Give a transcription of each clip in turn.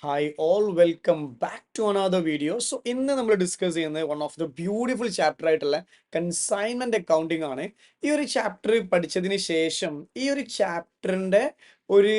Hi, all welcome back to another video. So, ഇന്ന് നമ്മൾ discuss ചെയ്യുന്നത് one of the beautiful chapter ആയിട്ടുള്ള consignment accounting ആണ്. ഈ ഒരു ചാപ്റ്റർ പഠിച്ചതിന് ശേഷം ഈ ഒരു ചാപ്റ്ററിന്റെ ഒരു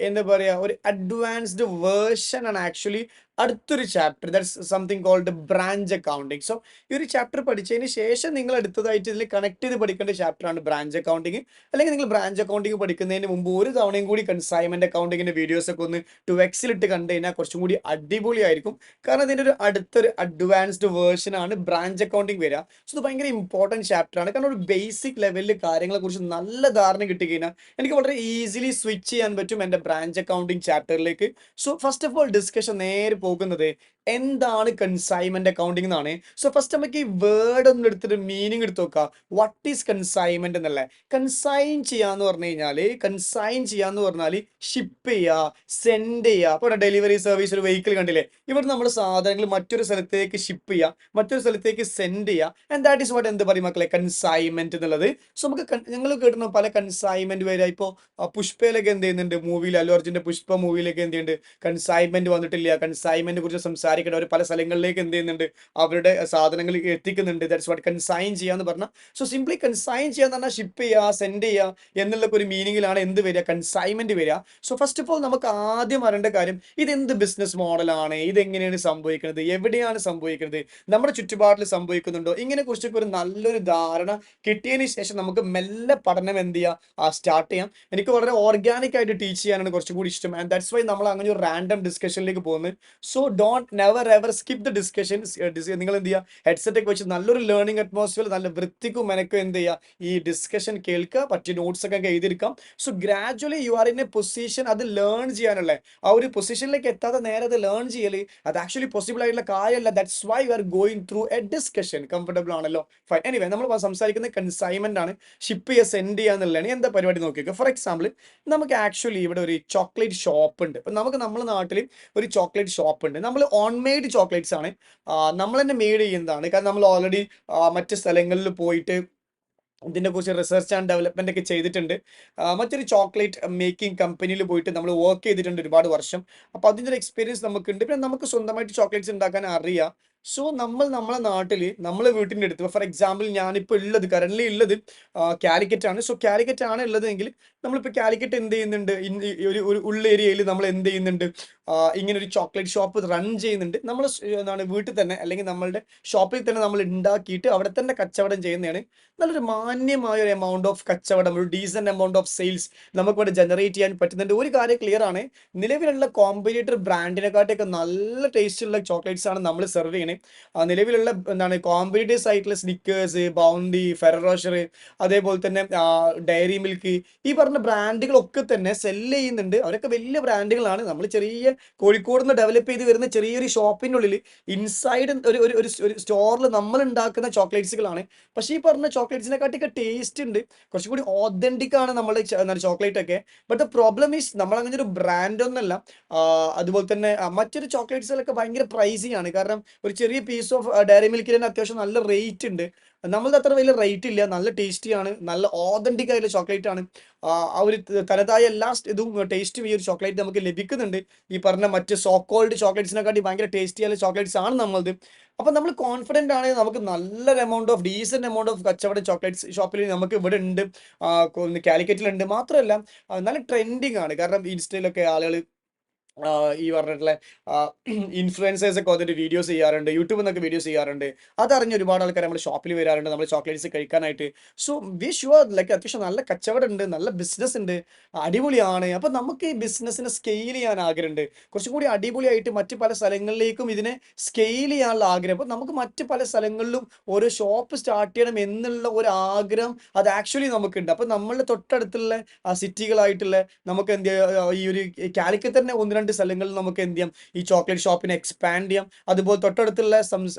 എന്താ പറയുക ഒരു അഡ്വാൻസ്ഡ് വേർഷൻ ആണ് ആക്ച്വലി അടുത്തൊരു chapter that's something called branch accounting. So ഈ ഒരു ചാപ്റ്റർ പഠിച്ചതിന് ശേഷം നിങ്ങൾ അടുത്തതായിട്ട് ഇതിൽ കണക്ട് ചെയ്ത് പഠിക്കേണ്ട ചാപ്റ്റർ ആണ് ബ്രാഞ്ച് അക്കൗണ്ടിങ്. അല്ലെങ്കിൽ നിങ്ങൾ ബ്രാഞ്ച് അക്കൗണ്ടിങ് പഠിക്കുന്നതിന് മുമ്പ് ഒരു തവണയും കൂടി കൺസൈൻമെന്റ് അക്കൗണ്ടിങ്ങിന്റെ വീഡിയോസ് ഒക്കെ ഒന്ന് ടു എക്സിലിട്ട് കണ്ടു കഴിഞ്ഞാൽ കുറച്ചും കൂടി അടിപൊളിയായിരിക്കും. കാരണം ഇതിൻ്റെ ഒരു അടുത്തൊരു അഡ്വാൻസ്ഡ് വേർഷൻ ആണ് ബ്രാഞ്ച് അക്കൗണ്ടിങ് വരിക. സോ ഇത് ഭയങ്കര ഇമ്പോർട്ടൻറ്റ് ചാപ്റ്റർ ആണ്. കാരണം ഒരു ബേസിക് ലെവലിൽ കാര്യങ്ങളെ കുറിച്ച് നല്ല ധാരണ കിട്ടി കഴിഞ്ഞാൽ എനിക്ക് വളരെ ഈസിലി സ്വിച്ച് ചെയ്യാൻ പറ്റും എൻ്റെ ബ്രാഞ്ച് അക്കൗണ്ടിങ് ചാപ്റ്ററിലേക്ക്. So first of all discussion നേരെ പോകുന്നത് എന്താണ് കൺസൈൻമെന്റ് അക്കൗണ്ടിങ് എന്നാണ്. സോ ഫസ്റ്റ് നമുക്ക് ഈ വേർഡ് ഒന്ന് എടുത്തിട്ട് മീനിങ് എടുത്ത് നോക്കാം. വാട്ട് ഈസ് കൺസൈൻമെന്റ് എന്നല്ലേ? കൺസൈൻ ചെയ്യാന്ന് പറഞ്ഞു കഴിഞ്ഞാൽ ഷിപ്പ് ചെയ്യുക, സെൻഡ് ചെയ്യുക. ഇപ്പോൾ ഡെലിവറി സർവീസ് ഒരു വെഹിക്കിൾ കണ്ടില്ലേ, ഇവിടെ നമ്മൾ സാധനങ്ങൾ മറ്റൊരു സ്ഥലത്തേക്ക് ഷിപ്പ് ചെയ്യുക, മറ്റൊരു സ്ഥലത്തേക്ക് സെൻഡ് ചെയ്യുക. ആൻഡ് ദാറ്റ് ഈസ് വാട്ട് എന്ത് പറയും മക്കളെ, കൺസൈൻമെന്റ് എന്നുള്ളത്. സോ നമുക്ക് നിങ്ങൾ കേട്ടിരുന്നു പല കൺസൈൻമെന്റ് വരിക. ഇപ്പോൾ പുഷ്പയിലൊക്കെ എന്ത് ചെയ്യുന്നുണ്ട്, മൂവിയിൽ അല്ലു അർജുന്റെ പുഷ്പ മൂവിയിലൊക്കെ എന്ത് ചെയ്യുന്നുണ്ട്, കൺസൈൻമെന്റ് വന്നിട്ടില്ല, കൺസൈൻമെന്റ് കുറിച്ച് സംസാരിക്കണം. അവർ പല സ്ഥലങ്ങളിലേക്ക് എന്ത് ചെയ്യുന്നുണ്ട്, അവരുടെ സാധനങ്ങൾ എത്തിക്കുന്നുണ്ട്. ദാറ്റ്സ് വാട്ട് കൺസൈൻ ചെയ്യാന്ന് പറഞ്ഞാൽ. സോ സിംപ്ലി കൺസൈൻ ചെയ്യാന്ന് പറഞ്ഞാൽ ഷിപ്പ് ചെയ്യുക, സെൻഡ് ചെയ്യുക എന്നുള്ള ഒരു മീനിങ്ങിലാണ് എന്ത് വരിക, കൺസൈൻമെന്റ് വരിക. സോ ഫസ്റ്റ് ഓഫ് ഓൾ നമുക്ക് ആദ്യം അറിയേണ്ട കാര്യം, ഇതെന്ത് ബിസിനസ് മോഡലാണ്, ഇതെങ്ങനെയാണ് സംഭവിക്കുന്നത്, എവിടെയാണ് സംഭവിക്കുന്നത്, നമ്മുടെ ചുറ്റുപാടിൽ സംഭവിക്കുന്നുണ്ടോ, ഇങ്ങനെ കുറിച്ചൊക്കെ ഒരു നല്ലൊരു ധാരണ കിട്ടിയതിന് ശേഷം നമുക്ക് മെല്ലെ പഠനം എന്ത് ചെയ്യുക, സ്റ്റാർട്ട് ചെയ്യാം. എനിക്ക് വളരെ ഓർഗാനിക് ആയിട്ട് ടീച്ച് ചെയ്യാനാണ് കുറച്ചും കൂടി ഇഷ്ടം. ആൻഡ് ദാറ്റ്സ് വൈ നമ്മൾ അങ്ങനെ ഒരു റാൻഡം ഡിസ്കഷനിലേക്ക് പോകുന്നത്. So don't never ever skip the discussion. നിങ്ങൾ എന്ത് ചെയ്യുക, ഹെഡ്സെറ്റ് ഒക്കെ വെച്ച് നല്ലൊരു ലേണിംഗ് അറ്റ്മോസ്ഫിയർ, നല്ല വൃത്തിക്കും മെനക്കും എന്ത് ചെയ്യുക, ഈ ഡിസ്കഷൻ കേൾക്കുക, പറ്റിയ നോട്ട്സ് ഒക്കെ എഴുതിയിരിക്കാം. So gradually you are in a position, അത് ലേൺ ചെയ്യാനുള്ള ആ ഒരു പൊസിഷനിലേക്ക് എത്താതെ നേരെ അത് ലേൺ ചെയ്യൽ അത് ആക്ച്വലി പോസിബിൾ ആയിട്ടുള്ള കാര്യമല്ല. That's why you are going through A discussion. Comfortable ആണല്ലോ, ഫൈൻ. എനിവേ നമ്മൾ സംസാരിക്കുന്ന കൺസൈൻമെന്റ് ആണ്, ഷിപ്പ് ചെയ്യുക, സെൻഡ് ചെയ്യുക എന്നുള്ളതാണ്. എന്താ പരിപാടി നോക്കിയൊക്കെ. ഫോർ എക്സാമ്പിൾ, നമുക്ക് ആക്ച്വലി ഇവിടെ ഒരു ചോക്ലേറ്റ് ഷോപ്പ് ഉണ്ട്. ഇപ്പം നമ്മുടെ നാട്ടിൽ ഒരു ചോക്ലേറ്റ് ഷോപ്പ് ഉണ്ട്. നമ്മൾ ഓൺ മെയ്ഡ് ചോക്ലേറ്റ്സ് ആണ്, നമ്മൾ തന്നെ മെയ്ഡ് ചെയ്യുന്നതാണ്. കാരണം നമ്മൾ ഓൾറെഡി മറ്റ് സ്ഥലങ്ങളിൽ പോയിട്ട് ഇതിനെക്കുറിച്ച് റിസർച്ച് ആൻഡ് ഡെവലപ്മെന്റ് ഒക്കെ ചെയ്തിട്ടുണ്ട്. മറ്റൊരു ചോക്ലേറ്റ് മേക്കിംഗ് കമ്പനിയിൽ പോയിട്ട് നമ്മൾ വർക്ക് ചെയ്തിട്ടുണ്ട് ഒരുപാട് വർഷം. അപ്പോൾ അതിൻ്റെ ഒരു എക്സ്പീരിയൻസ് നമുക്കുണ്ട്. പിന്നെ നമുക്ക് സ്വന്തമായിട്ട് ചോക്ലേറ്റ്സ് ഉണ്ടാക്കാൻ അറിയാം. സോ നമ്മളെ നാട്ടിൽ നമ്മളെ വീട്ടിൻ്റെ അടുത്ത്, ഫോർ എക്സാമ്പിൾ ഞാനിപ്പോൾ ഉള്ളത് കറൻ്റ്ലി ഉള്ളത് കാലിക്കറ്റ് ആണ്. സോ കാലിക്കറ്റ് ആണ് ഉള്ളതെങ്കിൽ നമ്മളിപ്പോൾ കാലിക്കറ്റ് എന്ത് ചെയ്യുന്നുണ്ട്, ഒരു ഉള്ള ഏരിയയിൽ നമ്മൾ എന്ത് ചെയ്യുന്നുണ്ട്, ഇങ്ങനെ ഒരു ചോക്ലേറ്റ് ഷോപ്പ് റൺ ചെയ്യുന്നുണ്ട്. നമ്മൾ എന്താണ് വീട്ടിൽ തന്നെ അല്ലെങ്കിൽ നമ്മളുടെ ഷോപ്പിൽ തന്നെ നമ്മൾ ഉണ്ടാക്കിയിട്ട് അവിടെ തന്നെ കച്ചവടം ചെയ്യുന്നതാണ്. നല്ലൊരു മാന്യമായ ഒരു എമൗണ്ട് ഓഫ് കച്ചവടം, ഒരു ഡീസന്റ് എമൗണ്ട് ഓഫ് സെയിൽസ് നമുക്കിവിടെ ജനറേറ്റ് ചെയ്യാൻ പറ്റുന്നുണ്ട്. ഒരു കാര്യം ക്ലിയർ ആണ്, നിലവിലുള്ള കോമ്പറ്റീറ്റർ ബ്രാൻഡിനെക്കാട്ടൊക്കെ നല്ല ടേസ്റ്റ് ഉള്ള ചോക്ലേറ്റ്സ് ആണ് നമ്മൾ സെർവ് ചെയ്യണേ. നിലവിലുള്ള എന്താണ് കോമ്പറ്റീറ്റേഴ്സ് ആയിട്ടുള്ള സ്നിക്കേഴ്സ്, ബൗണ്ടി, ഫെററോഷർ, അതേപോലെ തന്നെ ഡയറി മിൽക്ക്, ഈ പറഞ്ഞ ബ്രാൻഡുകളൊക്കെ തന്നെ സെല്ല് ചെയ്യുന്നുണ്ട്. അവരൊക്കെ വലിയ ബ്രാൻഡുകളാണ്. നമ്മൾ ചെറിയ കോഴിക്കോട് നിന്ന് ഡെവലപ്പ് ചെയ്ത് വരുന്ന ചെറിയൊരു ഷോപ്പിൻ്റെ ഉള്ളിൽ ഇൻസൈഡ് ഒരു സ്റ്റോറിൽ നമ്മൾ ഉണ്ടാക്കുന്ന ചോക്ലേറ്റ്സുകളാണ്. പക്ഷേ ഈ പറഞ്ഞ ചോക്ലേറ്റ്സിനെക്കാട്ടിയൊക്കെ ടേസ്റ്റ് ഉണ്ട്, കുറച്ചും കൂടി ഓതന്റിക് ആണ് നമ്മുടെ ചോക്ലേറ്റ് ഒക്കെ. ബട്ട് ദ പ്രോബ്ലം ഈസ് നമ്മൾ അങ്ങനെ ഒരു ബ്രാൻഡ് ഒന്നല്ല. അതുപോലെ തന്നെ മറ്റൊരു ചോക്ലേറ്റ്സുകളൊക്കെ ഭയങ്കര പ്രൈസി ആണ്. കാരണം ഒരു ചെറിയ പീസ് ഓഫ് ഡയറി മിൽക്കിന് തന്നെ അത്യാവശ്യം നല്ല റേറ്റ് ഉണ്ട്. നമ്മളത് അത്ര വലിയ റേറ്റ് ഇല്ല, നല്ല ടേസ്റ്റി ആണ്, നല്ല ഓതന്റിക് ആയിട്ടുള്ള ചോക്ലേറ്റ് ആണ്. ആ ഒരു തനതായ എല്ലാ ഇതും ടേസ്റ്റും ഈ ഒരു ചോക്ലേറ്റ് നമുക്ക് ലഭിക്കുന്നുണ്ട്. ഈ പറഞ്ഞ മറ്റ് സോക്കോൾഡ് ചോക്ലേറ്റ്സിനെക്കാട്ടി ഭയങ്കര ടേസ്റ്റി ആയ ചോക്ലേറ്റ്സ് ആണ് നമ്മളത്. അപ്പം നമ്മൾ കോൺഫിഡൻ്റ് ആണെങ്കിൽ നമുക്ക് നല്ലൊരു amount of decent amount of കച്ചവടം ചോക്ലേറ്റ്സ് ഷോപ്പിൽ നമുക്ക് ഇവിടെ ഉണ്ട്, കാലിക്കറ്റിലുണ്ട്. മാത്രമല്ല നല്ല ട്രെൻഡിങ് ആണ്. കാരണം ഇൻസ്റ്റയിലൊക്കെ ആളുകൾ ഈ പറഞ്ഞിട്ടുള്ള ഇൻഫ്ലുവൻസേഴ്സ് ഒക്കെ വന്നിട്ട് വീഡിയോസ് ചെയ്യാറുണ്ട്, യൂട്യൂബിൽ നിന്നൊക്കെ വീഡിയോസ് ചെയ്യാറുണ്ട്. അതറിഞ്ഞ് ഒരുപാട് ആൾക്കാർ നമ്മുടെ ഷോപ്പിൽ വരാറുണ്ട് നമ്മൾ ചോക്ലേറ്റ്സ് കഴിക്കാനായിട്ട്. സോ വി ഷുവർ ലൈക്ക് അത്യാവശ്യം നല്ല കച്ചവടം ഉണ്ട്, നല്ല ബിസിനസ് ഉണ്ട്, അടിപൊളിയാണ്. അപ്പം നമുക്ക് ഈ ബിസിനസ്സിനെ സ്കെയിൽ ചെയ്യാൻ ആഗ്രഹമുണ്ട്, കുറച്ചും കൂടി അടിപൊളിയായിട്ട് മറ്റ് പല സ്ഥലങ്ങളിലേക്കും ഇതിനെ സ്കെയിൽ ചെയ്യാനുള്ള ആഗ്രഹം. അപ്പം നമുക്ക് മറ്റ് പല സ്ഥലങ്ങളിലും ഓരോ ഷോപ്പ് സ്റ്റാർട്ട് ചെയ്യണം എന്നുള്ള ഒരു ആഗ്രഹം അത് ആക്ച്വലി നമുക്കുണ്ട്. അപ്പം നമ്മളുടെ തൊട്ടടുത്തുള്ള സിറ്റികളായിട്ടുള്ള നമുക്ക് എന്ത് ഈ ഒരു കാലിക്കറ്റ് തന്നെ ഒന്ന് രണ്ട് സ്ഥലങ്ങളിൽ നമുക്ക് എന്ത് ചെയ്യാം, ഈ ചോക്ലേറ്റ് ഷോപ്പിനെ എക്സ്പാൻഡ് ചെയ്യാം. അതുപോലെ തൊട്ടടുത്തുള്ള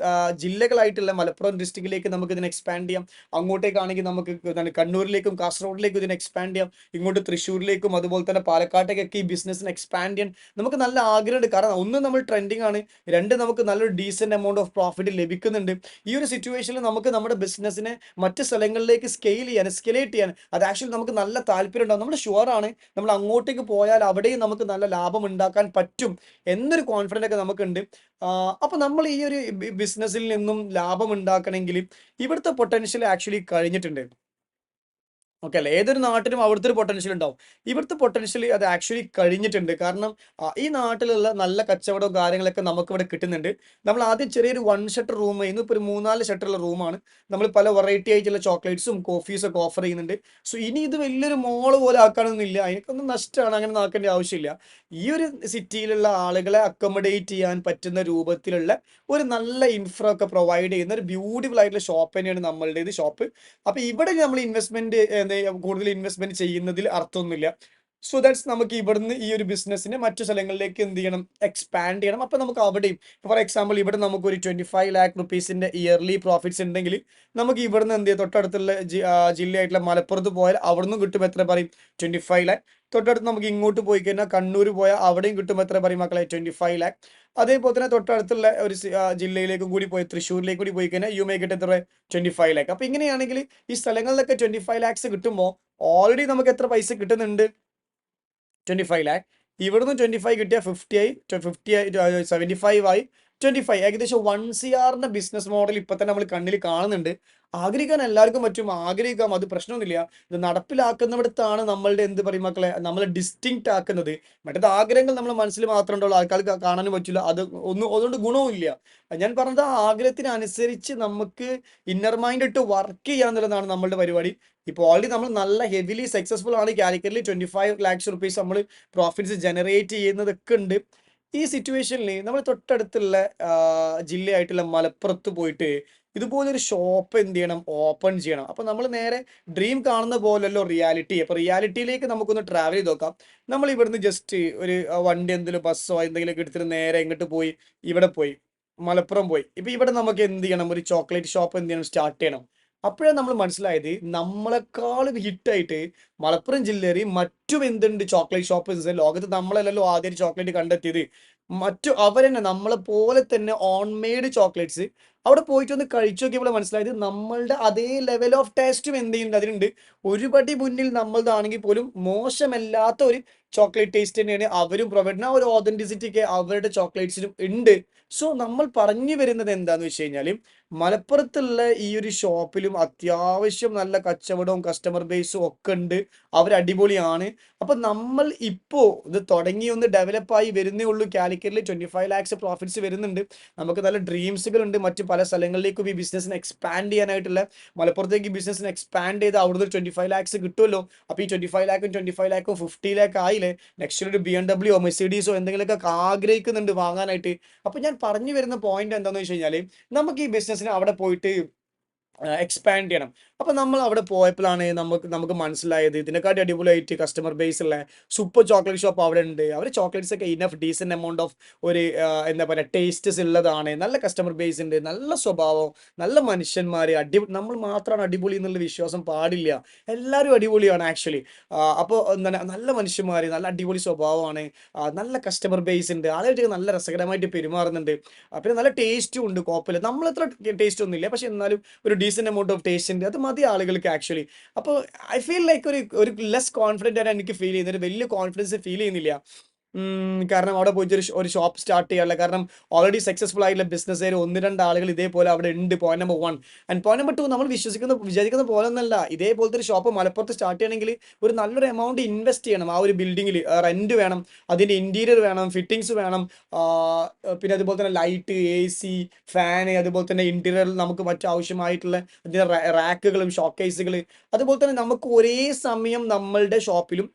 ജില്ലകളായിട്ടുള്ള മലപ്പുറം ഡിസ്ട്രിക്റ്റിലേക്ക് നമുക്ക് ഇതിനെ എക്സ്പാൻഡ് ചെയ്യാം. അങ്ങോട്ടേക്കാണെങ്കിൽ നമുക്ക് കണ്ണൂരിലേക്കും കാസർഗോഡിലേക്കും ഇതിനെ എക്സ്പാൻഡ് ചെയ്യാം. ഇങ്ങോട്ട് തൃശ്ശൂരിലേക്കും അതുപോലെ തന്നെ പാലക്കാട്ടേക്കൊക്കെ ഈ ബിസിനസ്സിനെ എക്സ്പാൻഡ് ചെയ്യാൻ നമുക്ക് നല്ല ആഗ്രഹമുണ്ട്. കാരണം ഒന്ന് നമ്മൾ ട്രെൻഡിങ് ആണ്, രണ്ട് നമുക്ക് നല്ലൊരു ഡീസൻറ്റ് എമൗണ്ട് ഓഫ് പ്രോഫിറ്റ് ലഭിക്കുന്നുണ്ട്. ഈ ഒരു സിറ്റുവേഷനിൽ നമുക്ക് നമ്മുടെ ബിസിനസ്സിനെ മറ്റ് സ്ഥലങ്ങളിലേക്ക് സ്കെയിൽ ചെയ്യാൻ, എസ്കലേറ്റ് ചെയ്യാൻ അത് ആക്ച്വലി നമുക്ക് നല്ല താല്പര്യം ഉണ്ടാകും. നമ്മൾ ഷുവർ ആണ് നമ്മൾ അങ്ങോട്ടേക്ക് പോയാൽ അവിടെയും നമുക്ക് നല്ല ലാഭം ഉണ്ടാക്കാൻ ഉണ്ടാക്കാൻ പറ്റും എന്നൊരു കോൺഫിഡൻ്റ് ഒക്കെ നമുക്കുണ്ട്. അപ്പോൾ നമ്മൾ ഈ ഒരു ബിസിനസ്സിൽ നിന്നും ലാഭം ഉണ്ടാക്കണമെങ്കിൽ ഇവിടുത്തെ പൊട്ടൻഷ്യൽ ആക്ച്വലി കഴിഞ്ഞിട്ടുണ്ട്. ഓക്കെ അല്ലേ? ഏതൊരു നാട്ടിലും അവിടുത്തെ ഒരു പൊട്ടൻഷ്യൽ ഉണ്ടാവും. ഇവിടുത്തെ പൊട്ടൻഷ്യൽ അത് ആക്ച്വലി കഴിഞ്ഞിട്ടുണ്ട്. കാരണം ഈ നാട്ടിലുള്ള നല്ല കച്ചവടവും കാര്യങ്ങളൊക്കെ നമുക്കിവിടെ കിട്ടുന്നുണ്ട്. നമ്മൾ ആദ്യം ചെറിയൊരു 1 ഷട്ടർ റൂം ഇന്നിപ്പോൾ ഒരു 3, 4 ഷട്ടറുള്ള റൂമാണ്. നമ്മൾ പല വെറൈറ്റി ആയിട്ടുള്ള ചോക്ലേറ്റ്സും കോഫീസും ഒക്കെ ഓഫർ ചെയ്യുന്നുണ്ട്. സോ ഇനി ഇത് വലിയൊരു മോള് പോലെ ആക്കാനൊന്നുമില്ല. അതിനൊന്നും നഷ്ടമാണ്. അങ്ങനെ ആക്കേണ്ട ആവശ്യമില്ല. ഈ ഒരു സിറ്റിയിലുള്ള ആളുകളെ അക്കോമഡേറ്റ് ചെയ്യാൻ പറ്റുന്ന രൂപത്തിലുള്ള ഒരു നല്ല ഇൻഫ്ര ഒക്കെ പ്രൊവൈഡ് ചെയ്യുന്ന ഒരു ബ്യൂട്ടിഫുൾ ആയിട്ടുള്ള ഷോപ്പ് തന്നെയാണ് നമ്മളുടേത് ഷോപ്പ്. അപ്പോൾ ഇവിടെ നമ്മൾ ഇൻവെസ്റ്റ്മെന്റ് കൂടുതൽ ഇൻവെസ്റ്റ്മെന്റ് ചെയ്യുന്നതിൽ അർത്ഥമൊന്നുമില്ല. സോ ദാറ്റ്സ് നമുക്ക് ഇവിടുന്ന് ഈ ഒരു ബിസിനസ്സിനെ മറ്റു സ്ഥലങ്ങളിലേക്ക് എന്ത് ചെയ്യണം, എക്സ്പാൻഡ് ചെയ്യണം. അപ്പോൾ നമുക്ക് അവിടെയും ഫോർ എക്സാമ്പിൾ ഇവിടെ നമുക്ക് ഒരു 25 ലാക്ക് റുപ്പീസിന്റെ ഇയർലി പ്രോഫിറ്റ്സ് ഉണ്ടെങ്കിൽ നമുക്ക് ഇവിടുന്ന് എന്ത് ചെയ്യും, തൊട്ടടുത്തുള്ള ജില്ലയായിട്ടുള്ള മലപ്പുറത്ത് പോയാൽ അവിടുന്ന് കിട്ടും എത്ര പറയും, 25 ലാക്ക്. തൊട്ടടുത്ത് നമുക്ക് ഇങ്ങോട്ട് പോയി കഴിഞ്ഞാൽ കണ്ണൂർ പോയാൽ അവിടെയും കിട്ടും എത്ര പറയും മക്കളെ, 25 ലാക്ക്. അതേപോലെ തന്നെ തൊട്ടടുത്തുള്ള ഒരു ജില്ലയിലേക്കും കൂടി പോയി തൃശ്ശൂരിലേക്ക് കൂടി പോയി കഴിഞ്ഞാൽ യു മേ ഗെറ്റ് എത്ര, 25 ലാക്ക്. അപ്പോൾ ഇങ്ങനെയാണെങ്കിൽ ഈ സ്ഥലങ്ങളിലൊക്കെ 25 ലാക്സ് കിട്ടുമ്പോൾ ഓൾറെഡി നമുക്ക് എത്ര പൈസ കിട്ടുന്നുണ്ട്, 25 ലാക്ക്. ഇവിടുന്ന് 25 കിട്ടിയ 50 ആയി, 75 ആയി, 25 ഏകദേശം 1 CRന്റെ ബിസിനസ് മോഡൽ ഇപ്പൊ തന്നെ നമ്മൾ കണ്ണിൽ കാണുന്നുണ്ട്. ആഗ്രഹിക്കാൻ എല്ലാവർക്കും പറ്റും, ആഗ്രഹിക്കാം, അത് പ്രശ്നമൊന്നുമില്ല. ഇത് നടപ്പിലാക്കുന്നിടത്താണ് നമ്മളുടെ എന്ത് പറയും മക്കളെ, നമ്മൾ ഡിസ്റ്റിങ്ക്റ്റ് ആക്കുന്നത്. മറ്റേത് ആഗ്രഹങ്ങൾ നമ്മുടെ മനസ്സിൽ മാത്രമേ ഉണ്ടാവുള്ളൂ, ആൾക്കാർക്ക് കാണാനും പറ്റില്ല, അത് ഒന്നും അതുകൊണ്ട് ഗുണവും ഇല്ല. ഞാൻ പറഞ്ഞത് ആ ആഗ്രഹത്തിനനുസരിച്ച് നമുക്ക് ഇന്നർ മൈൻഡ് ഇട്ട് വർക്ക് ചെയ്യാന്നുള്ളതാണ് നമ്മളുടെ പരിപാടി. ഇപ്പോൾ ഓൾറെഡി നമ്മൾ നല്ല ഹെവിലി സക്സസ്ഫുൾ ആണ്. കാലിക്കറ്റിൽ 25 ലാക്സ് റുപ്പീസ് നമ്മൾ പ്രോഫിറ്റ്സ് ജനറേറ്റ് ചെയ്യുന്നതൊക്കെ ഉണ്ട്. ഈ സിറ്റുവേഷനിൽ നമ്മൾ തൊട്ടടുത്തുള്ള ജില്ലയായിട്ടുള്ള മലപ്പുറത്ത് പോയിട്ട് ഇതുപോലൊരു ഷോപ്പ് എന്ത് ചെയ്യണം, ഓപ്പൺ ചെയ്യണം. അപ്പോൾ നമ്മൾ നേരെ ഡ്രീം കാണുന്ന പോലല്ലോ റിയാലിറ്റി. അപ്പോൾ റിയാലിറ്റിയിലേക്ക് നമുക്കൊന്ന് ട്രാവൽ ചെയ്ത് നോക്കാം. നമ്മൾ ഇവിടുന്ന് ജസ്റ്റ് ഒരു വണ്ടി എന്തെങ്കിലും ബസ്സോ എന്തെങ്കിലുമൊക്കെ എടുത്തിട്ട് നേരെ ഇങ്ങോട്ട് പോയി, ഇവിടെ പോയി മലപ്പുറം പോയി. ഇപ്പം ഇവിടെ നമുക്ക് എന്ത് ചെയ്യണം, ഒരു ചോക്ലേറ്റ് ഷോപ്പ് എന്ത് ചെയ്യണം, സ്റ്റാർട്ട് ചെയ്യണം. അപ്പോഴാണ് നമ്മൾ മനസ്സിലായത് നമ്മളെക്കാളും ഹിറ്റായിട്ട് മലപ്പുറം ജില്ലയിൽ മറ്റും എന്തുണ്ട്, ചോക്ലേറ്റ് ഷോപ്പ്. ലോകത്ത് നമ്മളല്ലല്ലോ ആദ്യം ചോക്ലേറ്റ് കണ്ടെത്തിയത്, മറ്റു അവരെന്നെ നമ്മളെ പോലെ തന്നെ ഓൺ മെയ്ഡ് ചോക്ലേറ്റ്സ് അവിടെ പോയിട്ട് ഒന്ന് കഴിച്ചു നോക്കിയപ്പോൾ മനസ്സിലായത് നമ്മളുടെ അതേ ലെവൽ ഓഫ് ടേസ്റ്റും എന്ത് ചെയ്യുന്നുണ്ട്, അതിനുണ്ട്. ഒരു പടി മുന്നിൽ നമ്മളതാണെങ്കിൽ പോലും മോശമല്ലാത്ത ഒരു ചോക്ലേറ്റ് ടേസ്റ്റ് തന്നെയാണ് അവരും പ്രൊവൈഡ് ചെയ്യുന്ന. ആ ഒരു ഓതന്റിസിറ്റി ഒക്കെ അവരുടെ ചോക്ലേറ്റ്സിനും ഉണ്ട്. സോ നമ്മൾ പറഞ്ഞു വരുന്നത് എന്താന്ന് വെച്ച് കഴിഞ്ഞാൽ മലപ്പുറത്തുള്ള ഈ ഒരു ഷോപ്പിലും അത്യാവശ്യം നല്ല കച്ചവടവും കസ്റ്റമർ ബേസും ഒക്കെ ഉണ്ട്, അവർ അടിപൊളിയാണ്. അപ്പൊ നമ്മൾ ഇപ്പോ ഇത് തുടങ്ങി ഒന്ന് ഡെവലപ്പായി വരുന്നേ ഉള്ളൂ. കാലിക്കറ്റിൽ 25 ലാക്സ് പ്രോഫിറ്റ്സ് വരുന്നുണ്ട്. നമുക്ക് നല്ല ഡ്രീംസുകൾ ഉണ്ട്, മറ്റു പല സ്ഥലങ്ങളിലേക്കും ഈ ബിസിനസ്സിനെ എക്സ്പാൻഡ് ചെയ്യാനായിട്ടുള്ള. മലപ്പുറത്തേക്ക് ബിസിനസ്സിനെ എക്സ്പാൻഡ് ചെയ്ത് അവിടുന്ന് 25 ലാക്സ് കിട്ടുമല്ലോ. അപ്പൊ ഈ 25 ലാക്കും 50 ലാക്ക് ആയില്ലേ. നെക്സ്റ്റ് ഒരു BMW മെഴ്സിഡീസോ എന്തെങ്കിലുമൊക്കെ ആഗ്രഹിക്കുന്നുണ്ട് വാങ്ങാനായിട്ട്. അപ്പൊ ഞാൻ പറഞ്ഞു വരുന്ന പോയിന്റ് എന്താണെന്ന് വെച്ച് കഴിഞ്ഞാൽ നമുക്ക് ഈ ബിസിനസ്സിന് അവിടെ പോയിട്ട് എക്സ്പാൻഡ് ചെയ്യണം. അപ്പൊ നമ്മൾ അവിടെ പോയപ്പോഴാണ് നമുക്ക് മനസ്സിലായത് ഇതിനെക്കാട്ടി അടിപൊളിയായിട്ട് കസ്റ്റമർ ബേസ് ഉള്ള സൂപ്പർ ചോക്ലേറ്റ് ഷോപ്പ് അവിടെ ഉണ്ട്. അവർ ചോക്ലേറ്റ്സ് ഒക്കെ ഇനഫ് ഡീസന്റ് എമൗണ്ട് ഓഫ് ഒരു എന്താ പറയുക ടേസ്റ്റസ് ഉള്ളതാണ്, നല്ല കസ്റ്റമർ ബേസ് ഉണ്ട്, നല്ല സ്വഭാവം, നല്ല മനുഷ്യന്മാർ, നമ്മൾ മാത്രമാണ് അടിപൊളി എന്നുള്ള വിശ്വാസം പാടില്ല, എല്ലാവരും അടിപൊളിയാണ് ആക്ച്വലി. അപ്പോൾ എന്താണ്, നല്ല മനുഷ്യന്മാർ, നല്ല അടിപൊളി സ്വഭാവമാണ്, നല്ല കസ്റ്റമർ ബേസ് ഉണ്ട്, ആളുകൾക്ക് നല്ല രസകരമായിട്ട് പെരുമാറുന്നുണ്ട്, പിന്നെ നല്ല ടേസ്റ്റും ഉണ്ട്. കുഴപ്പമില്ല, നമ്മളത്ര ടേസ്റ്റ് ഒന്നും ഇല്ല, പക്ഷെ എന്നാലും ഒരു ഡീസന്റ് എമൗണ്ട് ഓഫ് ടേസ്റ്റ് ഉണ്ട്, അത് മതി ആളുകൾക്ക് ആക്ച്വലി. അപ്പോൾ ഐ ഫീൽ ലൈക്ക് ഒരു ലെസ് കോൺഫിഡൻ്റ് ആണ് എനിക്ക് ഫീൽ ചെയ്യുന്നത്, വലിയ കോൺഫിഡൻസ് ഫീൽ ചെയ്യുന്നില്ല. കാരണം അവിടെ പോയിട്ട് ഒരു ഷോപ്പ് സ്റ്റാർട്ട് ചെയ്യാറില്ല. കാരണം ഓൾറെഡി സക്സസ്ഫുൾ ആയിട്ടുള്ള ബിസിനസ്സുകാർ 1-2 ആളുകൾ ഇതേപോലെ അവിടെ ഉണ്ട്. Point number 1 and point number 2, നമ്മൾ വിചാരിക്കുന്ന പോലെ ഒന്നല്ല. ഇതേപോലത്തെ ഒരു ഷോപ്പ് മലപ്പുറത്ത് സ്റ്റാർട്ട് ചെയ്യണമെങ്കിൽ ഒരു നല്ലൊരു എമൗണ്ട് ഇൻവെസ്റ്റ് ചെയ്യണം. ആ ഒരു ബിൽഡിങ്ങിൽ റെന്റ് വേണം, അതിൻ്റെ ഇന്റീരിയർ വേണം, ഫിറ്റിങ്സ് വേണം, പിന്നെ അതുപോലെ തന്നെ ലൈറ്റ്, AC, ഫാന്, അതുപോലെ തന്നെ ഇന്റീരിയറിൽ നമുക്ക് മറ്റു ആവശ്യമായിട്ടുള്ള അതിൻ്റെ റാക്കുകളും ഷോക്കേസുകൾ, അതുപോലെ തന്നെ നമുക്ക് ഒരേ സമയം നമ്മളുടെ ഷോപ്പിലും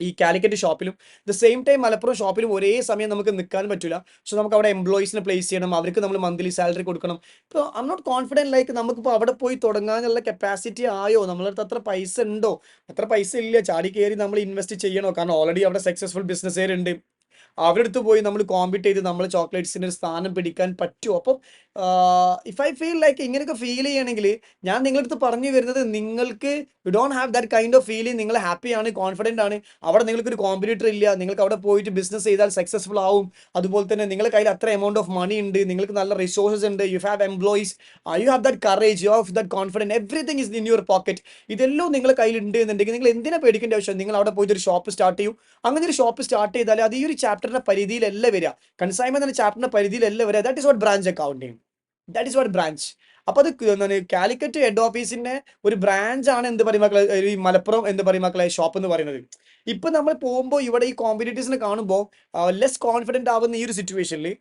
ഈ കാലിക്കറ്റ് ഷോപ്പിലും ദ സെയിം ടൈം മലപ്പുറം ഷോപ്പിലും ഒരേ സമയം നമുക്ക് നിൽക്കാൻ പറ്റില്ല. സോ നമുക്ക് അവിടെ എംപ്ലോയീസിനെ പ്ലേസ് ചെയ്യണം, അവർക്ക് നമ്മൾ മന്ത്ലി സാലറി കൊടുക്കണം. ഇപ്പോൾ I am not confident like നമുക്കിപ്പോൾ അവിടെ പോയി തുടങ്ങാനുള്ള കപ്പാസിറ്റി ആയോ, നമ്മളെ അടുത്ത് അത്ര പൈസ ഉണ്ടോ. അത്ര പൈസ ഇല്ല, ചാടി കയറി നമ്മൾ ഇൻവെസ്റ്റ് ചെയ്യണോ, കാരണം ഓൾറെഡി അവിടെ സക്സസ്ഫുൾ ബിസിനസ്സുകാരുണ്ട്. അവരുടെ അടുത്ത് പോയി നമ്മൾ കോമ്പീറ്റ് ചെയ്ത് നമ്മൾ ചോക്ലേറ്റ്സിൻ്റെ ഒരു സ്ഥാനം പിടിക്കാൻ പറ്റുമോ? അപ്പം ഇഫ് ഐ ഫീൽ ലൈക്ക് ഇങ്ങനെയൊക്കെ ഫീൽ ചെയ്യണമെങ്കിൽ ഞാൻ നിങ്ങളുടെ അടുത്ത് പറഞ്ഞു വരുന്നത്, നിങ്ങൾക്ക് you don't have that kind of feeling. നിങ്ങൾ ഹാപ്പിയാണ്, കോൺഫിഡൻ്റ് ആണ്, അവിടെ നിങ്ങൾക്കൊരു കോമ്പറ്റീറ്റർ ഇല്ല, നിങ്ങൾക്ക് അവിടെ പോയിട്ട് ബിസിനസ് ചെയ്താൽ സക്സസ്ഫുൾ ആവും. അതുപോലെ തന്നെ നിങ്ങളുടെ കയ്യിൽ അത്ര എമൗണ്ട് ഓഫ് മണി ഉണ്ട്, നിങ്ങൾക്ക് നല്ല റിസോഴ്സസ് ഉണ്ട്, you have employees, you have that courage, you have that confidence, everything is in your pocket. ഇതെല്ലാം നിങ്ങളുടെ കയ്യിൽ ഉണ്ട് എന്നുണ്ടെങ്കിൽ നിങ്ങൾ എന്തിനാ പേടിക്കേണ്ട ആവശ്യം? നിങ്ങൾ അവിടെ പോയിട്ട് ഒരു ഷോപ്പ് സ്റ്റാർട്ട് ചെയ്യും. അങ്ങനെ ഒരു ഷോപ്പ് സ്റ്റാർട്ട് ചെയ്താൽ അത് ഈ ഒരു ചാപ്റ്ററിന്റെ പരിധിയിലല്ല വരിക, കൺസൈൻമെന്റ് എന്ന ചാപ്റ്ററിന്റെ പരിധിയിലല്ല വരിക. That is what branch accounting, that is what branch. അപ്പൊ അത് എന്താണ്, കാലിക്കറ്റ് ഹെഡ് ഓഫീസിന്റെ ഒരു ബ്രാഞ്ച് ആണ് എന്ത് പറയും മക്കളെ, ഈ മലപ്പുറം എന്ത് പറയും മക്കളെ ഷോപ്പ് എന്ന് പറയുന്നത്. ഇപ്പൊ നമ്മൾ പോകുമ്പോൾ ഇവിടെ ഈ കോമ്പറ്റീറ്റേഴ്സിനെ കാണുമ്പോൾ ലെസ് കോൺഫിഡന്റ് ആവുന്ന ഈ ഒരു സിറ്റുവേഷനിൽ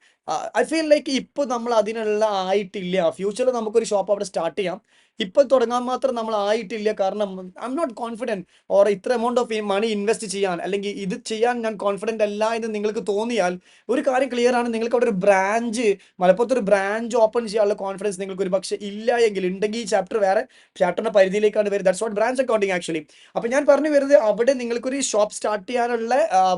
ഐ ഫീൽ ലൈക്ക് ഇപ്പൊ നമ്മൾ അതിനുള്ള ആയിട്ടില്ല. ഫ്യൂച്ചറിൽ നമുക്കൊരു ഷോപ്പ് അവിടെ സ്റ്റാർട്ട് ചെയ്യാം, ഇപ്പൊ തുടങ്ങാൻ മാത്രം നമ്മൾ ആയിട്ടില്ല. കാരണം I am not confident, or ഇത്ര എമൗണ്ട് ഓഫ് മണി ഇൻവെസ്റ്റ് ചെയ്യാൻ, അല്ലെങ്കിൽ ഇത് ചെയ്യാൻ ഞാൻ കോൺഫിഡന്റ് അല്ല എന്ന് നിങ്ങൾക്ക് തോന്നിയാൽ ഒരു കാര്യം ക്ലിയർ ആണ്, നിങ്ങൾക്ക് അവിടെ ഒരു ബ്രാഞ്ച്, മലപ്പുറത്ത് ഒരു ബ്രാഞ്ച് ഓപ്പൺ ചെയ്യാനുള്ള കോൺഫിഡൻസ് നിങ്ങൾക്ക് ഒരു പക്ഷേ ഇല്ല എങ്കിൽ, ഉണ്ടെങ്കിൽ ഈ ചാപ്റ്റർ വേറെ ചാപ്റ്ററിന്റെ പരിധിയിലേക്കാണ് വരുന്നത്. That's what branch accounting actually. അപ്പൊ ഞാൻ പറഞ്ഞു വരുന്നത്, അവിടെ നിങ്ങൾക്കൊരു ഷോപ്പ് സ്റ്റാർട്ട് ചെയ്യാനുള്ള